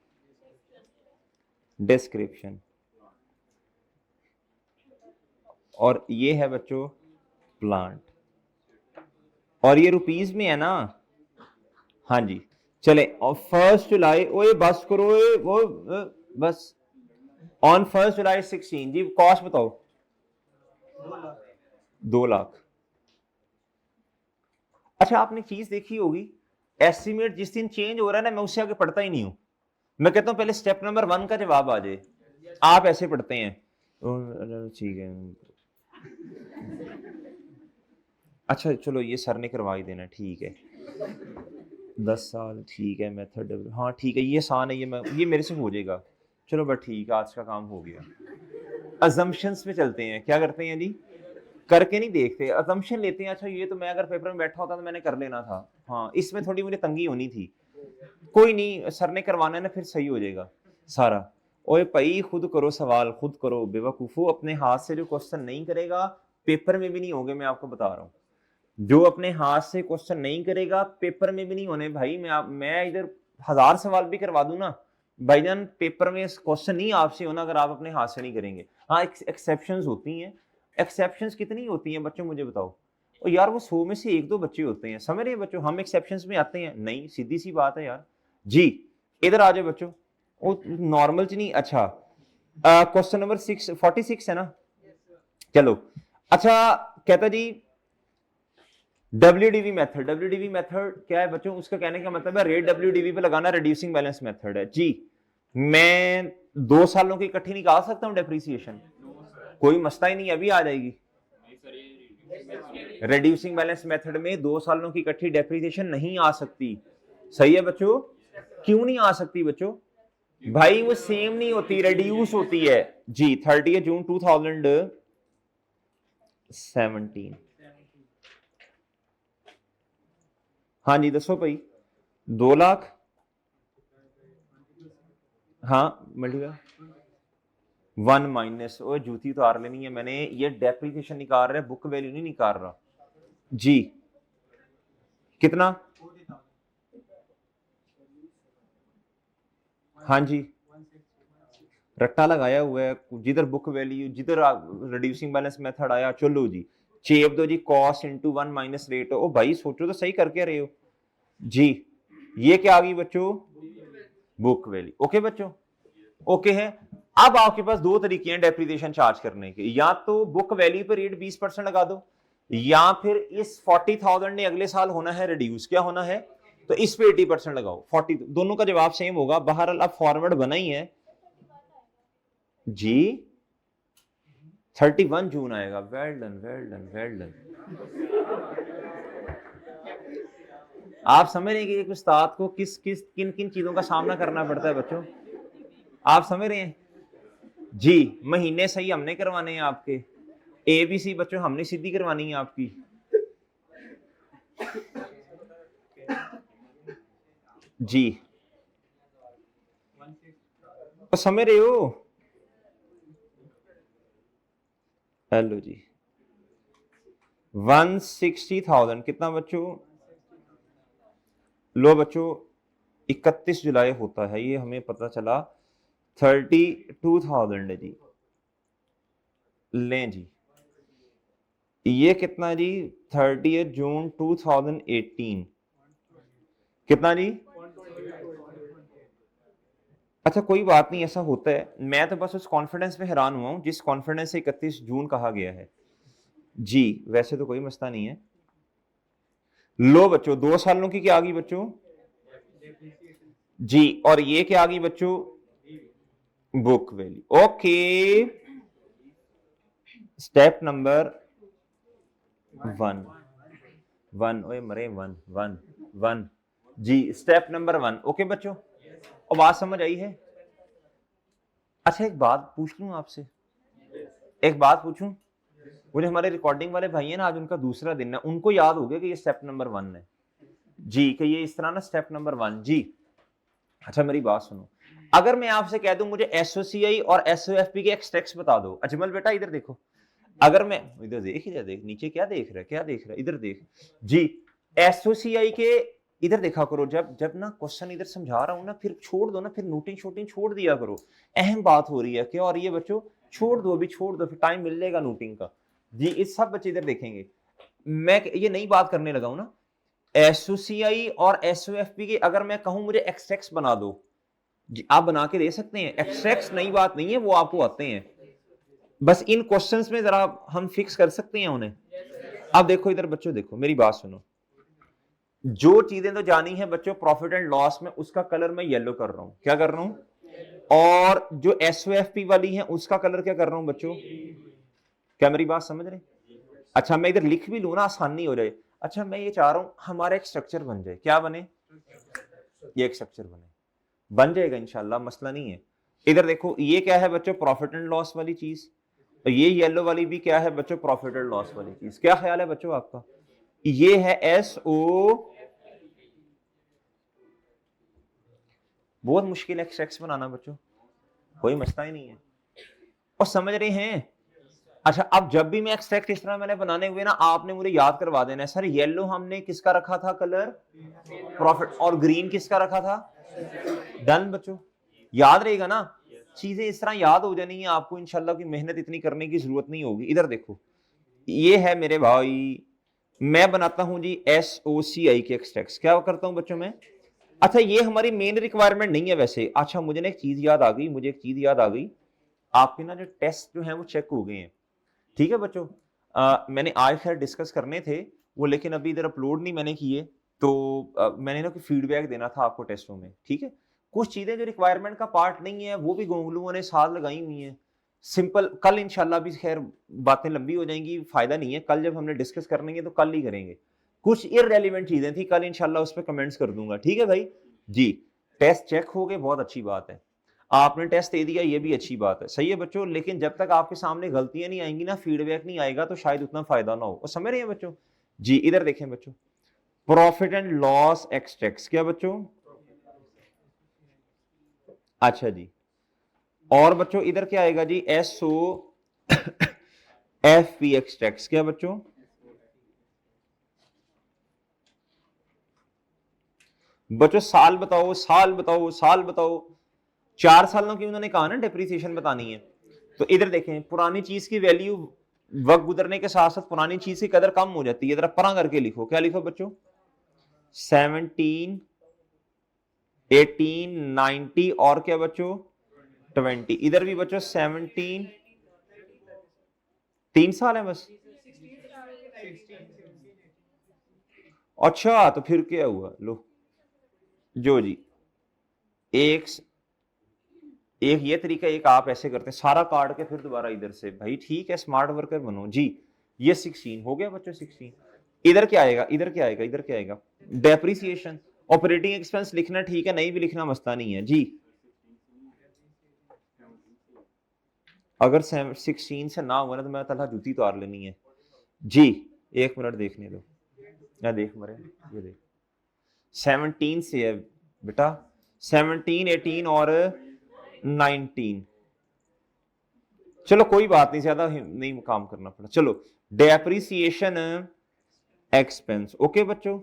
डिस्क्रिप्शन, और ये है बच्चों प्लांट, और ये रुपीस में है ना? हाँ जी। चले, और 1 जुलाई, ओए बस करो वो बस। ऑन 1 जुलाई 16 जी, कॉस्ट बताओ। 2 लाख। अच्छा, आपने चीज देखी होगी, एस्टिमेट जिस दिन चेंज हो रहा है ना, मैं उससे आगे पढ़ता ही नहीं हूं। मैं कहता हूं पहले स्टेप नंबर 1 का जवाब आ जाए। आप ऐसे पढ़ते हैं, ठीक है। अच्छा चलो, ये सर ने करवा ही देना, ठीक है। 10 साल, ठीक है। मेथड, हाँ ठीक है, ये आसान है, ये मेरे से हो जाएगा। चलो बट ठीक है, आज का काम हो गया। अजम्पशंस में चलते हैं, क्या करते हैं जी? करके नहीं देखते, अजम्पशन लेते हैं। अच्छा, ये तो मैं अगर पेपर में बैठा होता तो मैंने कर लेना था। हाँ, इसमें थोड़ी मुझे तंगी होनी थी। कोई नहीं, सर ने करवाना है ना, फिर सही हो जाएगा सारा। ओए भाई, खुद करो सवाल, खुद करो बेवकूफो। अपने हाथ से जो क्वेश्चन नहीं करेगा पेपर में भी नहीं होंगे, मैं आपको बता रहा हूँ। जो अपने हाथ से क्वेश्चन नहीं करेगा पेपर में भी नहीं होने भाई। मैं इधर 1000 सवाल भी करवा दूं ना भाईजान, पेपर में क्वेश्चन नहीं आपसे होना अगर आप अपने हाथ से नहीं करेंगे। हाँ, एक्सेप्शंस होती हैं। एक्सेप्शंस कितनी होती हैं बच्चों, मुझे बताओ। और यार वो 100 में से 1-2 बच्चे होते हैं, समझ रहे हैं बच्चों? हम एक्सेप्शंस में आते हैं नहीं, सीधी सी बात है यार। जी इधर आ जाओ बच्चों, वो नॉर्मल च नहीं, अच्छा क्वेश्चन नंबर 46 है ना, चलो अच्छा कहता जी WDV मेथड, WDV मेथड क्या है बच्चों, उसका कहने का मतलब है रेट WDV पे लगाना रिड्यूसिंग बैलेंस मेथड है जी। मैं 2 सालों की इकट्ठी निकाल सकता हूं डेप्रीसिएशन, कोई मसला ही नहीं, अभी आ जाएगी। रिड्यूसिंग बैलेंस मेथड में 2 सालों की इकट्ठी डेप्रीसिएशन नहीं आ सकती, सही है बच्चों, क्यों नहीं आ सकती बच्चों, भाई वो सेम नहीं होती, रिड्यूस होती है जी। 30 जून 2017, हाँ जी दसो भाई, 2 लाख, हाँ मल्टीपल 1 माइनस, ओ जूती उतार लेनी है मैंने, ये डेप्रीसिएशन निकाल रहा है, बुक वैल्यू नहीं निकाल रहा जी। कितना, हाँ जी रट्टा लगाया हुआ है, जिधर बुक वैल्यू जिधर रिड्यूसिंग बैलेंस मेथड आया, चलो जी चेप दो जी, कॉस्ट इंटू 1 माइनस रेट, ओ भाई सोचो तो सही करके रहे हो जी। ये क्या आ गई बच्चों, बुक वैल्यू, ओके बच्चों, ओके है। अब आपके पास दो तरीके हैं डेप्रिसिएशन चार्ज करने के, या तो बुक वैल्यू पर रेट 20% लगा दो, या फिर इस 40,000 ने अगले साल होना है रिड्यूस, क्या होना है, तो इस पे 80% लगाओ, 40, दोनों का जवाब सेम होगा। बहरहाल अब फॉरवर्ड बना ही है जी, 31 जून आएगा, well done well done well done. आप समझ रहे हैं कि एक उस्ताद को किस किस किन किन चीजों का सामना करना पड़ता है बच्चों, आप समझ रहे हैं जी। महीने सही हमने करवाने हैं आपके, ABC बच्चों हमने सीधी करवानी है आपकी जी, तो समझ रहे हो, हेलो जी 160,000 कितना बच्चों, लो बच्चों 31 जुलाई होता है ये, हमें पता चला 32,000 है जी, लें जी ये कितना जी, 30 जून 2018 कितना जी, अच्छा कोई बात नहीं, ऐसा होता है, मैं तो बस उस कॉन्फिडेंस पे हैरान हुआ हूं जिस कॉन्फिडेंस से 31 जून कहा गया है जी, वैसे तो कोई मसला नहीं है। लो बच्चों 2 सालों की क्या आ गई बच्चों जी, और ये क्या आ गई बच्चों, book value, okay. Step number 1 ओए मरे 1 जी, स्टेप नंबर 1, ओके बच्चों, आवाज समझ आई है। अच्छा एक बात पूछ लूं आपसे, एक बात पूछूं, वो जो हमारे रिकॉर्डिंग वाले भाई हैं ना, आज उनका दूसरा दिन है, उनको याद हो गया कि ये स्टेप नंबर 1 है जी, कि ये इस तरह ना स्टेप नंबर 1 जी। अच्छा मेरी बात सुनो, अगर मैं आपसे कह दूं मुझे SOCI और SOFP के एक्सट्रैक्ट्स बता दो, अजमल बेटा इधर देखो, अगर मैं इधर देख, इधर देख, नीचे क्या देख रहा है, क्या देख रहा है, इधर देख जी, SOCI के इधर देखा करो, जब जब ना क्वेश्चन इधर समझा रहा हूं ना, फिर छोड़ दो ना, फिर नोटिंग शोटिंग छोड़ दिया करो, अहम बात हो रही है, क्या हो रही है बच्चों, छोड़ दो अभी, छोड़ दो, फिर टाइम मिल जाएगा नोटिंग का जी। इस सब बच्चे इधर देखेंगे, मैं ये नई बात करने लगा हूं ना, SOCI और SOFP के अगर मैं कहूं मुझे एक्सट्रैक्ट्स बना दो जी, आप बना के दे सकते हैं, एक्सट्रैक्ट्स नई बात नहीं है, वो आपको आते हैं, बस इन क्वेश्चंस में जरा हम फिक्स कर सकते हैं उन्हें। अब देखो इधर बच्चों, देखो मेरी बात सुनो, जो चीजें तो जानी है बच्चों प्रॉफिट एंड लॉस में, उसका कलर मैं येलो कर रहा हूं, क्या कर रहा हूं, और जो SOFP वाली है उसका कलर क्या कर रहा हूं बच्चों, क्या मेरी बात समझ रहे, अच्छा मैं इधर लिख भी लू ना, आसानी हो जाए। अच्छा मैं ये चाह रहा हूं हमारा एक स्ट्रक्चर बन जाए, क्या बने, ये एक स्ट्रक्चर बने, बन जाएगा इंशाल्लाह, मसला नहीं है। इधर देखो ये क्या है बच्चों, प्रॉफिट एंड लॉस वाली चीज, और ये येलो वाली भी क्या है बच्चों, प्रॉफिट एंड लॉस वाली चीज, क्या ख्याल है बच्चों आपका, ये है SO, बहुत मुश्किल है एक्सट्रैक्ट्स बनाना बच्चों, कोई मसला ही नहीं है, और समझ रहे हैं। अच्छा अब जब भी मैं एक्सट्रैक्ट इस तरह मैंने बनाने हुए ना, आपने मुझे याद करवा देना है, सर येलो हमने किसका रखा था कलर, प्रॉफिट, और ग्रीन किसका रखा था, डन बच्चों, याद रहेगा ना, चीजें इस तरह याद हो जानी है आपको, इंशाल्लाह की मेहनत इतनी करने की जरूरत नहीं होगी। इधर देखो ये है मेरे भाई, मैं बनाता हूं जी SOCI के एक्सट्रैक्ट्स, क्या करता हूं बच्चों मैं, अच्छा ये हमारी मेन रिक्वायरमेंट नहीं है वैसे। अच्छा मुझे ना एक चीज याद आ गई, मुझे एक चीज याद आ गई, आपके ना जो टेस्ट जो है वो चेक हो गए हैं, ठीक है बच्चों। मैंने आज खैर डिस्कस करने थे वो, लेकिन अभी इधर अपलोड नहीं मैंने किए, तो मैंने ना फीडबैक देना था आपको टेस्टों में, ठीक है। कुछ चीजें जो रिक्वायरमेंट का पार्ट नहीं है वो भी गोंगलुओं ने साथ लगाई हुई हैं। सिंपल, कल इंशाल्लाह भी खैर बातें लंबी हो जाएंगी, फायदा नहीं है, कल जब हमने डिस्कस करेंगे तो कल ही करेंगे। कुछ इररेलेवेंट चीजें थी, कल इंशाल्लाह उस पर कमेंट्स कर दूंगा, ठीक है भाई जी। टेस्ट चेक हो गए, बहुत अच्छी बात है, आपने टेस्ट दे दिया, ये भी अच्छी बात है, सही है बच्चों। लेकिन जब तक आपके सामने गलतियां नहीं आएंगी ना, फीडबैक नहीं आएगा, तो शायद उतना फायदा ना हो। वो समझ रहे हैं बच्चों जी। इधर देखें बच्चों, प्रॉफिट एंड लॉस एक्सट्रैक्ट्स, क्या बच्चों, अच्छा जी। और बच्चों इधर क्या आएगा जी, एसओ एफ पी एक्सट्रैक्ट्स, क्या बच्चों, बच्चों साल बताओ, साल बताओ, साल बताओ। 4 सालों की उन्होंने कहा ना डेप्रीसिएशन बतानी है। तो इधर देखें, पुरानी चीज की वैल्यू वक्त गुजरने के साथ साथ पुरानी चीज की कदर कम हो जाती है। इधर परा करके लिखो, क्या लिखो बच्चों, 17, 18, 90 और क्या बच्चों 20। इधर भी बच्चों 17, 3 साल है बस। अच्छा तो फिर क्या हुआ, लो जो जी, एक एक ये तरीका, एक आप ऐसे करते हैं सारा काट के फिर दोबारा इधर से, भाई ठीक है स्मार्ट वर्कर बनो जी। ये 16 हो गया बच्चों, 16। इधर क्या आएगा, इधर क्या आएगा, इधर क्या आएगा, डेप्रिसिएशन। ऑपरेटिंग एक्सपेंस लिखना ठीक है, नहीं भी लिखना मसला नहीं है जी। अगर 16 से ना हुआ ना तो मैं तला जूती उतार लेनी है जी। 1 मिनट देखने दो, या देख मरे, ये देख 17 से है बेटा, 17, 18 और 19। चलो कोई बात नहीं, ज्यादा नहीं काम करना पड़ा। चलो डेप्रिसिएशन एक्सपेंस, ओके बच्चों।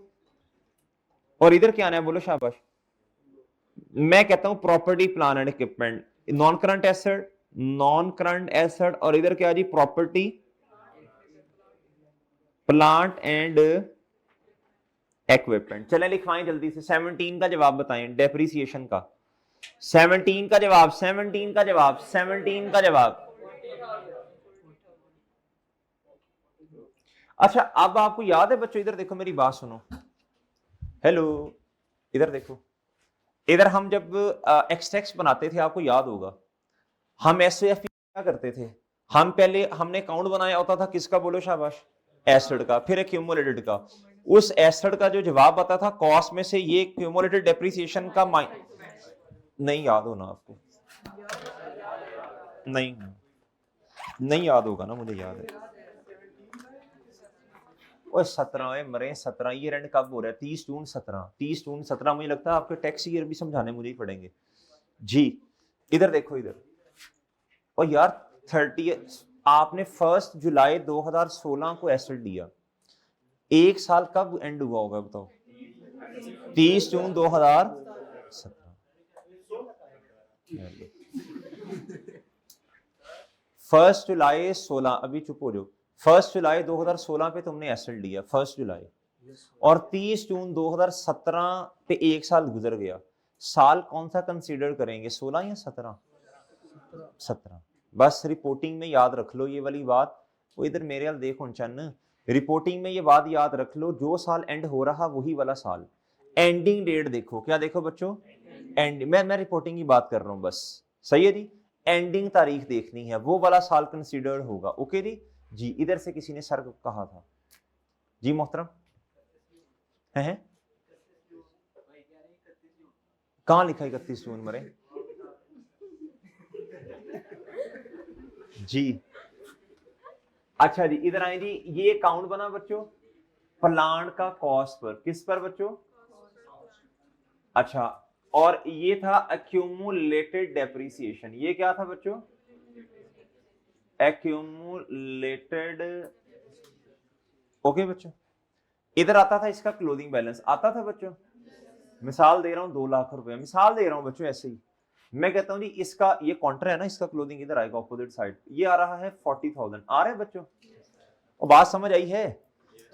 और इधर क्या आना है, बोलो शाबाश। मैं कहता हूं property plan and equipment, non current asset, non current asset, और इधर क्या जी, प्रॉपर्टी प्लांट एंड इक्विपमेंट। चले लिखवाएं जल्दी से, 17 का जवाब बताएं डेप्रिसिएशन का। 17 का जवाब, 17 का जवाब, 17 का जवाब। अच्छा अब आपको याद है बच्चों, इधर देखो मेरी बात सुनो, हेलो, इधर देखो। इधर हम जब एक्सट्रैक्ट्स बनाते थे, आपको याद होगा, हम एसओएफ क्या करते थे, हम पहले हमने अकाउंट बनाया होता था किसका, बोलो शाबाश, एसिड का, फिर एक्यूमुलेटेड का। उस एसिड का जो जवाब आता था कॉस्ट में से, ये क्यूमुलेटेड डेप्रिसिएशन का नहीं याद होना आपको, नहीं नहीं याद होगा ना, मुझे याद है। ओए 17 मरे 17, ये रेंट कब हो रहा है, 30 जून 17, 30 जून 17। मुझे लगता है आपके टैक्स ईयर भी समझाने मुझे ही पड़ेंगे जी। इधर देखो इधर, और यार 30, आपने 1 जुलाई 2016 को एसेट दिया, एक साल कब एंड हुआ होगा बताओ, 30 जून 2017। 1 जुलाई 16, अभी चुप हो जाओ, 1 जुलाई 2016 पे तुमने एसेट लिया 1 जुलाई, और 30 जून 2017 पे एक साल गुजर गया। साल कौन सा कंसीडर करेंगे, 16 या 17? 17। बस रिपोर्टिंग में याद रख लो ये वाली बात। वो इधर मेरे हाल देखो चन्न, रिपोर्टिंग में ये बात याद रख लो, जो साल एंड हो रहा वही वाला साल। एंडिंग डेट देखो, क्या देखो बच्चों, एंड मैं रिपोर्टिंग की बात कर रहा हूं बस, सही है जी। एंडिंग तारीख देखनी है, वो वाला साल कंसीडर्ड होगा, ओके जी। जी इधर से किसी ने सर कहा था जी मोहतरम, है कहां लिखा 31 जून मरे जी। अच्छा जी इधर आए जी, ये अकाउंट बना बच्चों प्लांट का कॉस्ट पर, किस पर बच्चों, अच्छा, और ये था एक्यूमुलेटेड डेप्रिसिएशन, ये क्या था बच्चों, एक्यूमुलेटेड, ओके बच्चों। इधर आता था इसका क्लोजिंग बैलेंस, आता था बच्चों, मिसाल दे रहा हूं 2 लाख रुपए, मिसाल दे रहा हूं बच्चों ऐसे ही। मैं कहता हूं जी इसका ये काउंटर है ना, इसका क्लोजिंग इधर आएगा ऑपोजिट साइड, ये आ रहा है 40,000, आ रहे बच्चों, और बात समझ आई है।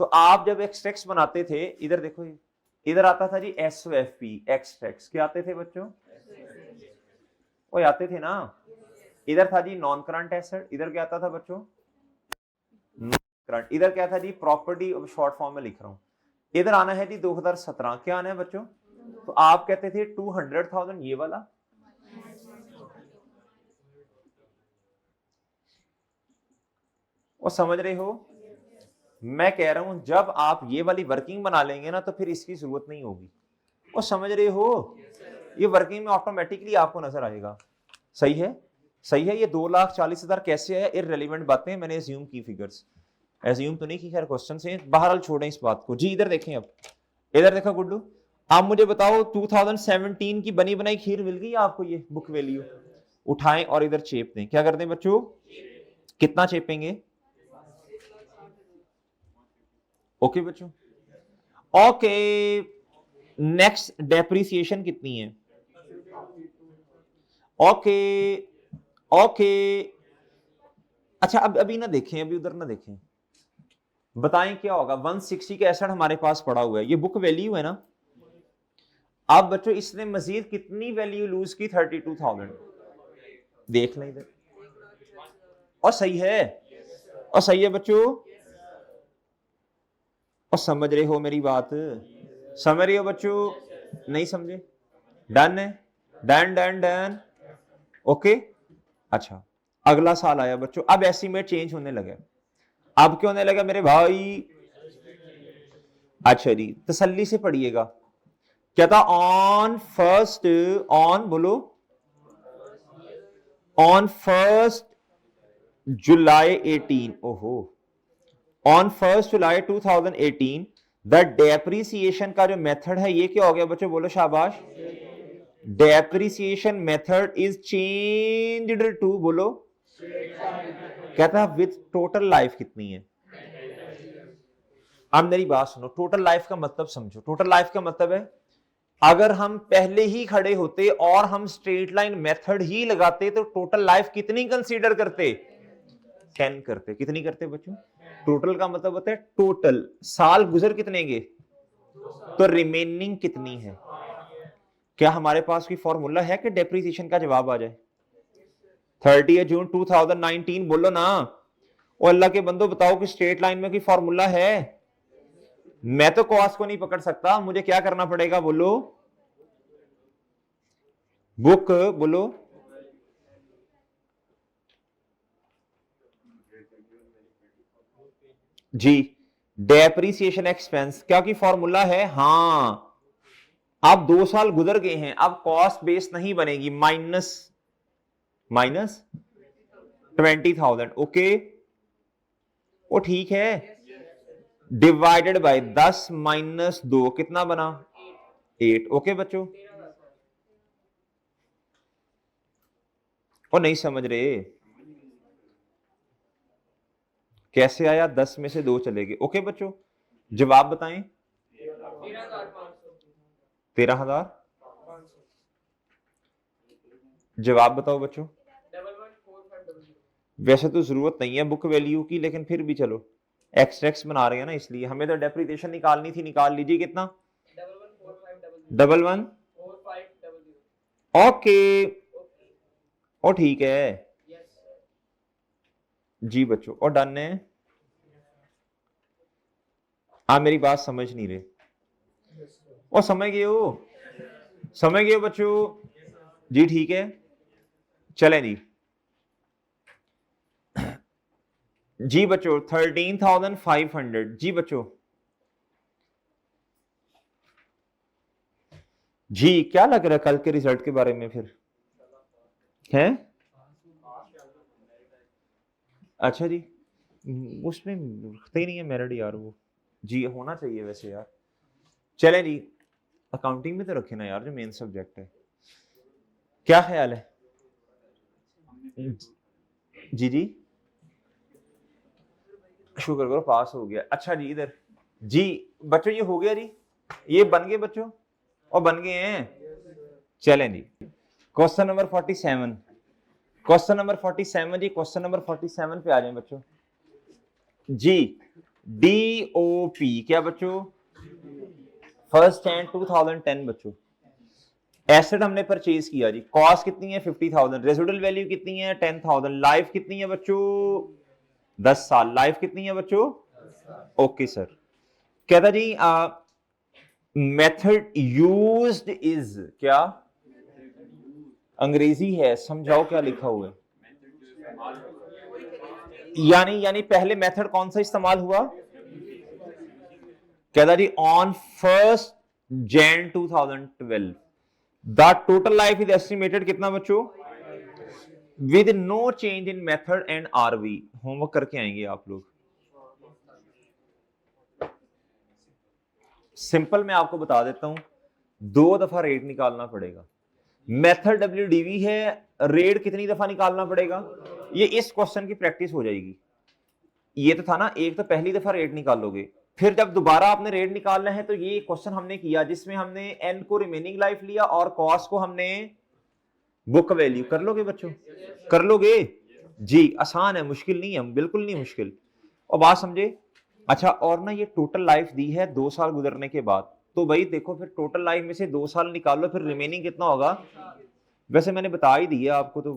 तो आप जब एक्सट्रैक्ट्स बनाते थे, इधर देखो ये इधर आता था जी SOFP एक्सट्रैक्ट्स, क्या आते थे बच्चों? वो आते थे ना। इधर था जी नॉन करंट एसेट, इधर क्या आता था बच्चों? करंट। इधर क्या था जी? प्रॉपर्टी, शॉर्ट फॉर्म में लिख रहा हूं। इधर आना है जी 2017, क्या आना है बच्चों? तो आप कहते थे 200,000 ये वाला, वो समझ रहे हो? मैं कह रहा हूं जब आप ये वाली वर्किंग बना लेंगे ना तो फिर इसकी जरूरत नहीं होगी। वो समझ रहे हो? ये वर्किंग में ऑटोमेटिकली आपको नजर आएगा। सही है? सही है। ये 2,40,000 कैसे आया? इररिलेवेंट बातें मैंने एज्यूम की, फिगर्स एज्यूम तो नहीं की, खैर क्वेश्चन से बहरहाल छोड़ें इस बात को जी। इधर देखें, अब इधर देखो गुड्डू, आप मुझे बताओ 2017 की बनी बनाई खीर मिल गई आपको? ये बुक वैल्यू उठाएं और इधर चेप दें। क्या कर दें बच्चों? कितना चेपेंगे? ओके बच्चों, ओके। नेक्स्ट डेप्रिसिएशन कितनी है? Okay okay. अच्छा, अब अभी ना देखें, अभी उधर ना देखें, बताएं क्या होगा। 160 का एसेट हमारे पास पड़ा हुआ है, ये बुक वैल्यू है ना। अब बच्चों इसने मजीद कितनी वैल्यू लूज की? 32,000। देख लें इधर, और सही है, और सही है बच्चों, और समझ रहे हो मेरी बात? समझ रहे हो बच्चों? नहीं समझे? डन है, डन डन डन, ओके। अच्छा, अगला साल आया बच्चों, अब एस्टिमेट चेंज होने लगा। अब क्यों होने लगा मेरे भाई? अच्छा जी, तसल्ली से पढ़िएगा। क्या था? ऑन फर्स्ट, ऑन बोलो, ऑन 1 जुलाई 18, ओहो, ऑन 1 जुलाई 2018 द डेप्रिसिएशन का जो मेथड है ये क्या हो गया बच्चों? बोलो शाबाश। Depreciation method is changed to, बोलो, कहता है विथ टोटल लाइफ कितनी है? अब मेरी बात सुनो, टोटल लाइफ का मतलब समझो। टोटल लाइफ का मतलब है अगर हम पहले ही खड़े होते और हम स्ट्रेट लाइन मेथड ही लगाते तो टोटल लाइफ कितनी कंसीडर करते? 10 करते। कितनी करते बच्चों? टोटल का मतलब होता है टोटल साल गुजर कितने गए, तो रिमेनिंग कितनी है। क्या हमारे पास कोई फॉर्मूला है कि डेप्रिसिएशन का जवाब आ जाए? 30 जून 2019 बोलो ना। ओ अल्लाह के बंदो बताओ कि स्ट्रेट लाइन में कोई फॉर्मूला है? मैं तो कॉस को नहीं पकड़ सकता, मुझे क्या करना पड़ेगा? बोलो, बुक बोलो, जी। डेप्रिसिएशन एक्सपेंस क्या की फॉर्मूला है? हां, अब 2 साल गुजर गए हैं, अब कॉस्ट बेस नहीं बनेगी, माइनस 20,000, ओके। वो ठीक है, डिवाइडेड बाय 10 माइनस 2 कितना बना? 8, ओके बच्चों। वो नहीं समझ रहे, कैसे आया? 10 में से 2 चले गए, ओके बच्चों। जवाब बताएं। 13,000। जवाब बताओ बच्चों। वैसे तो जरूरत नहीं है बुक वैल्यू की, लेकिन फिर भी चलो, एक्सट्रैक्ट्स बना रहे हैं ना इसलिए, हमें तो डेप्रिसिएशन निकालनी थी, निकाल लीजिए। कितना? 11,4,500, ओके। ओ ठीक है जी बच्चों, और डन है। आप मेरी बात समझ नहीं रहे, और समझ गए हो? समझ गए हो बच्चों? जी ठीक है, चलें जी। जी बच्चों 13,500, जी बच्चों। जी क्या लग रहा है कल के रिजल्ट के बारे में फिर? है? अच्छा जी, उसमें रखते ही नहीं है मेरिट यार वो। जी होना चाहिए वैसे यार। चलें जी, अकाउंटिंग में तो रखे ना यार, जो मेन सब्जेक्ट है। क्या ख्याल है? जी जी, शुक्र करो पास हो गया। अच्छा जी, इधर जी बच्चों ये हो गया जी, ये बन गए बच्चों, और बन गए हैं। चलें जी, क्वेश्चन नंबर 47, क्वेश्चन नंबर 47 जी, क्वेश्चन नंबर 47 पे आ जाए बच्चों जी। DOP क्या बच्चों? 1 Jan 2010 बच्चों। एसेट हमने परचेज किया जी, कॉस्ट कितनी है 50,000, रेजिडुअल वैल्यू कितनी है 10,000, लाइफ कितनी है बच्चों 10 साल, लाइफ कितनी है बच्चों। ओके सर, कहता जी मेथड यूज्ड इज क्या, अंग्रेजी है, समझाओ क्या लिखा हुआ है। यानी पहले मेथड कौन सा इस्तेमाल हुआ, कहता जी on 1 Jan 2012 the total life is estimated कितना बच्चों, with no change in method and RV. Homework करके आएंगे आप लोग। सिंपल मैं आपको बता देता हूं, 2 दफा रेट निकालना पड़ेगा। मेथड WDV है, रेट कितनी दफा निकालना पड़ेगा, ये इस क्वेश्चन की प्रैक्टिस हो जाएगी। ये तो था ना, एक तो पहली दफा रेट निकालोगे, फिर जब दोबारा आपने रेट निकालना है तो ये क्वेश्चन हमने किया जिसमें हमने एन को रिमेनिंग लाइफ लिया और कॉस्ट को हमने बुक वैल्यू। कर लोगे बच्चों, कर लोगे जी, आसान है, मुश्किल नहीं है, बिल्कुल नहीं मुश्किल। और बात समझे। अच्छा, और ना ये टोटल लाइफ दी है 2 साल गुजरने के बाद, तो भाई देखो फिर टोटल लाइफ में से 2 साल निकालो, फिर रिमेनिंग कितना होगा। वैसे मैंने बता ही दिया आपको, तो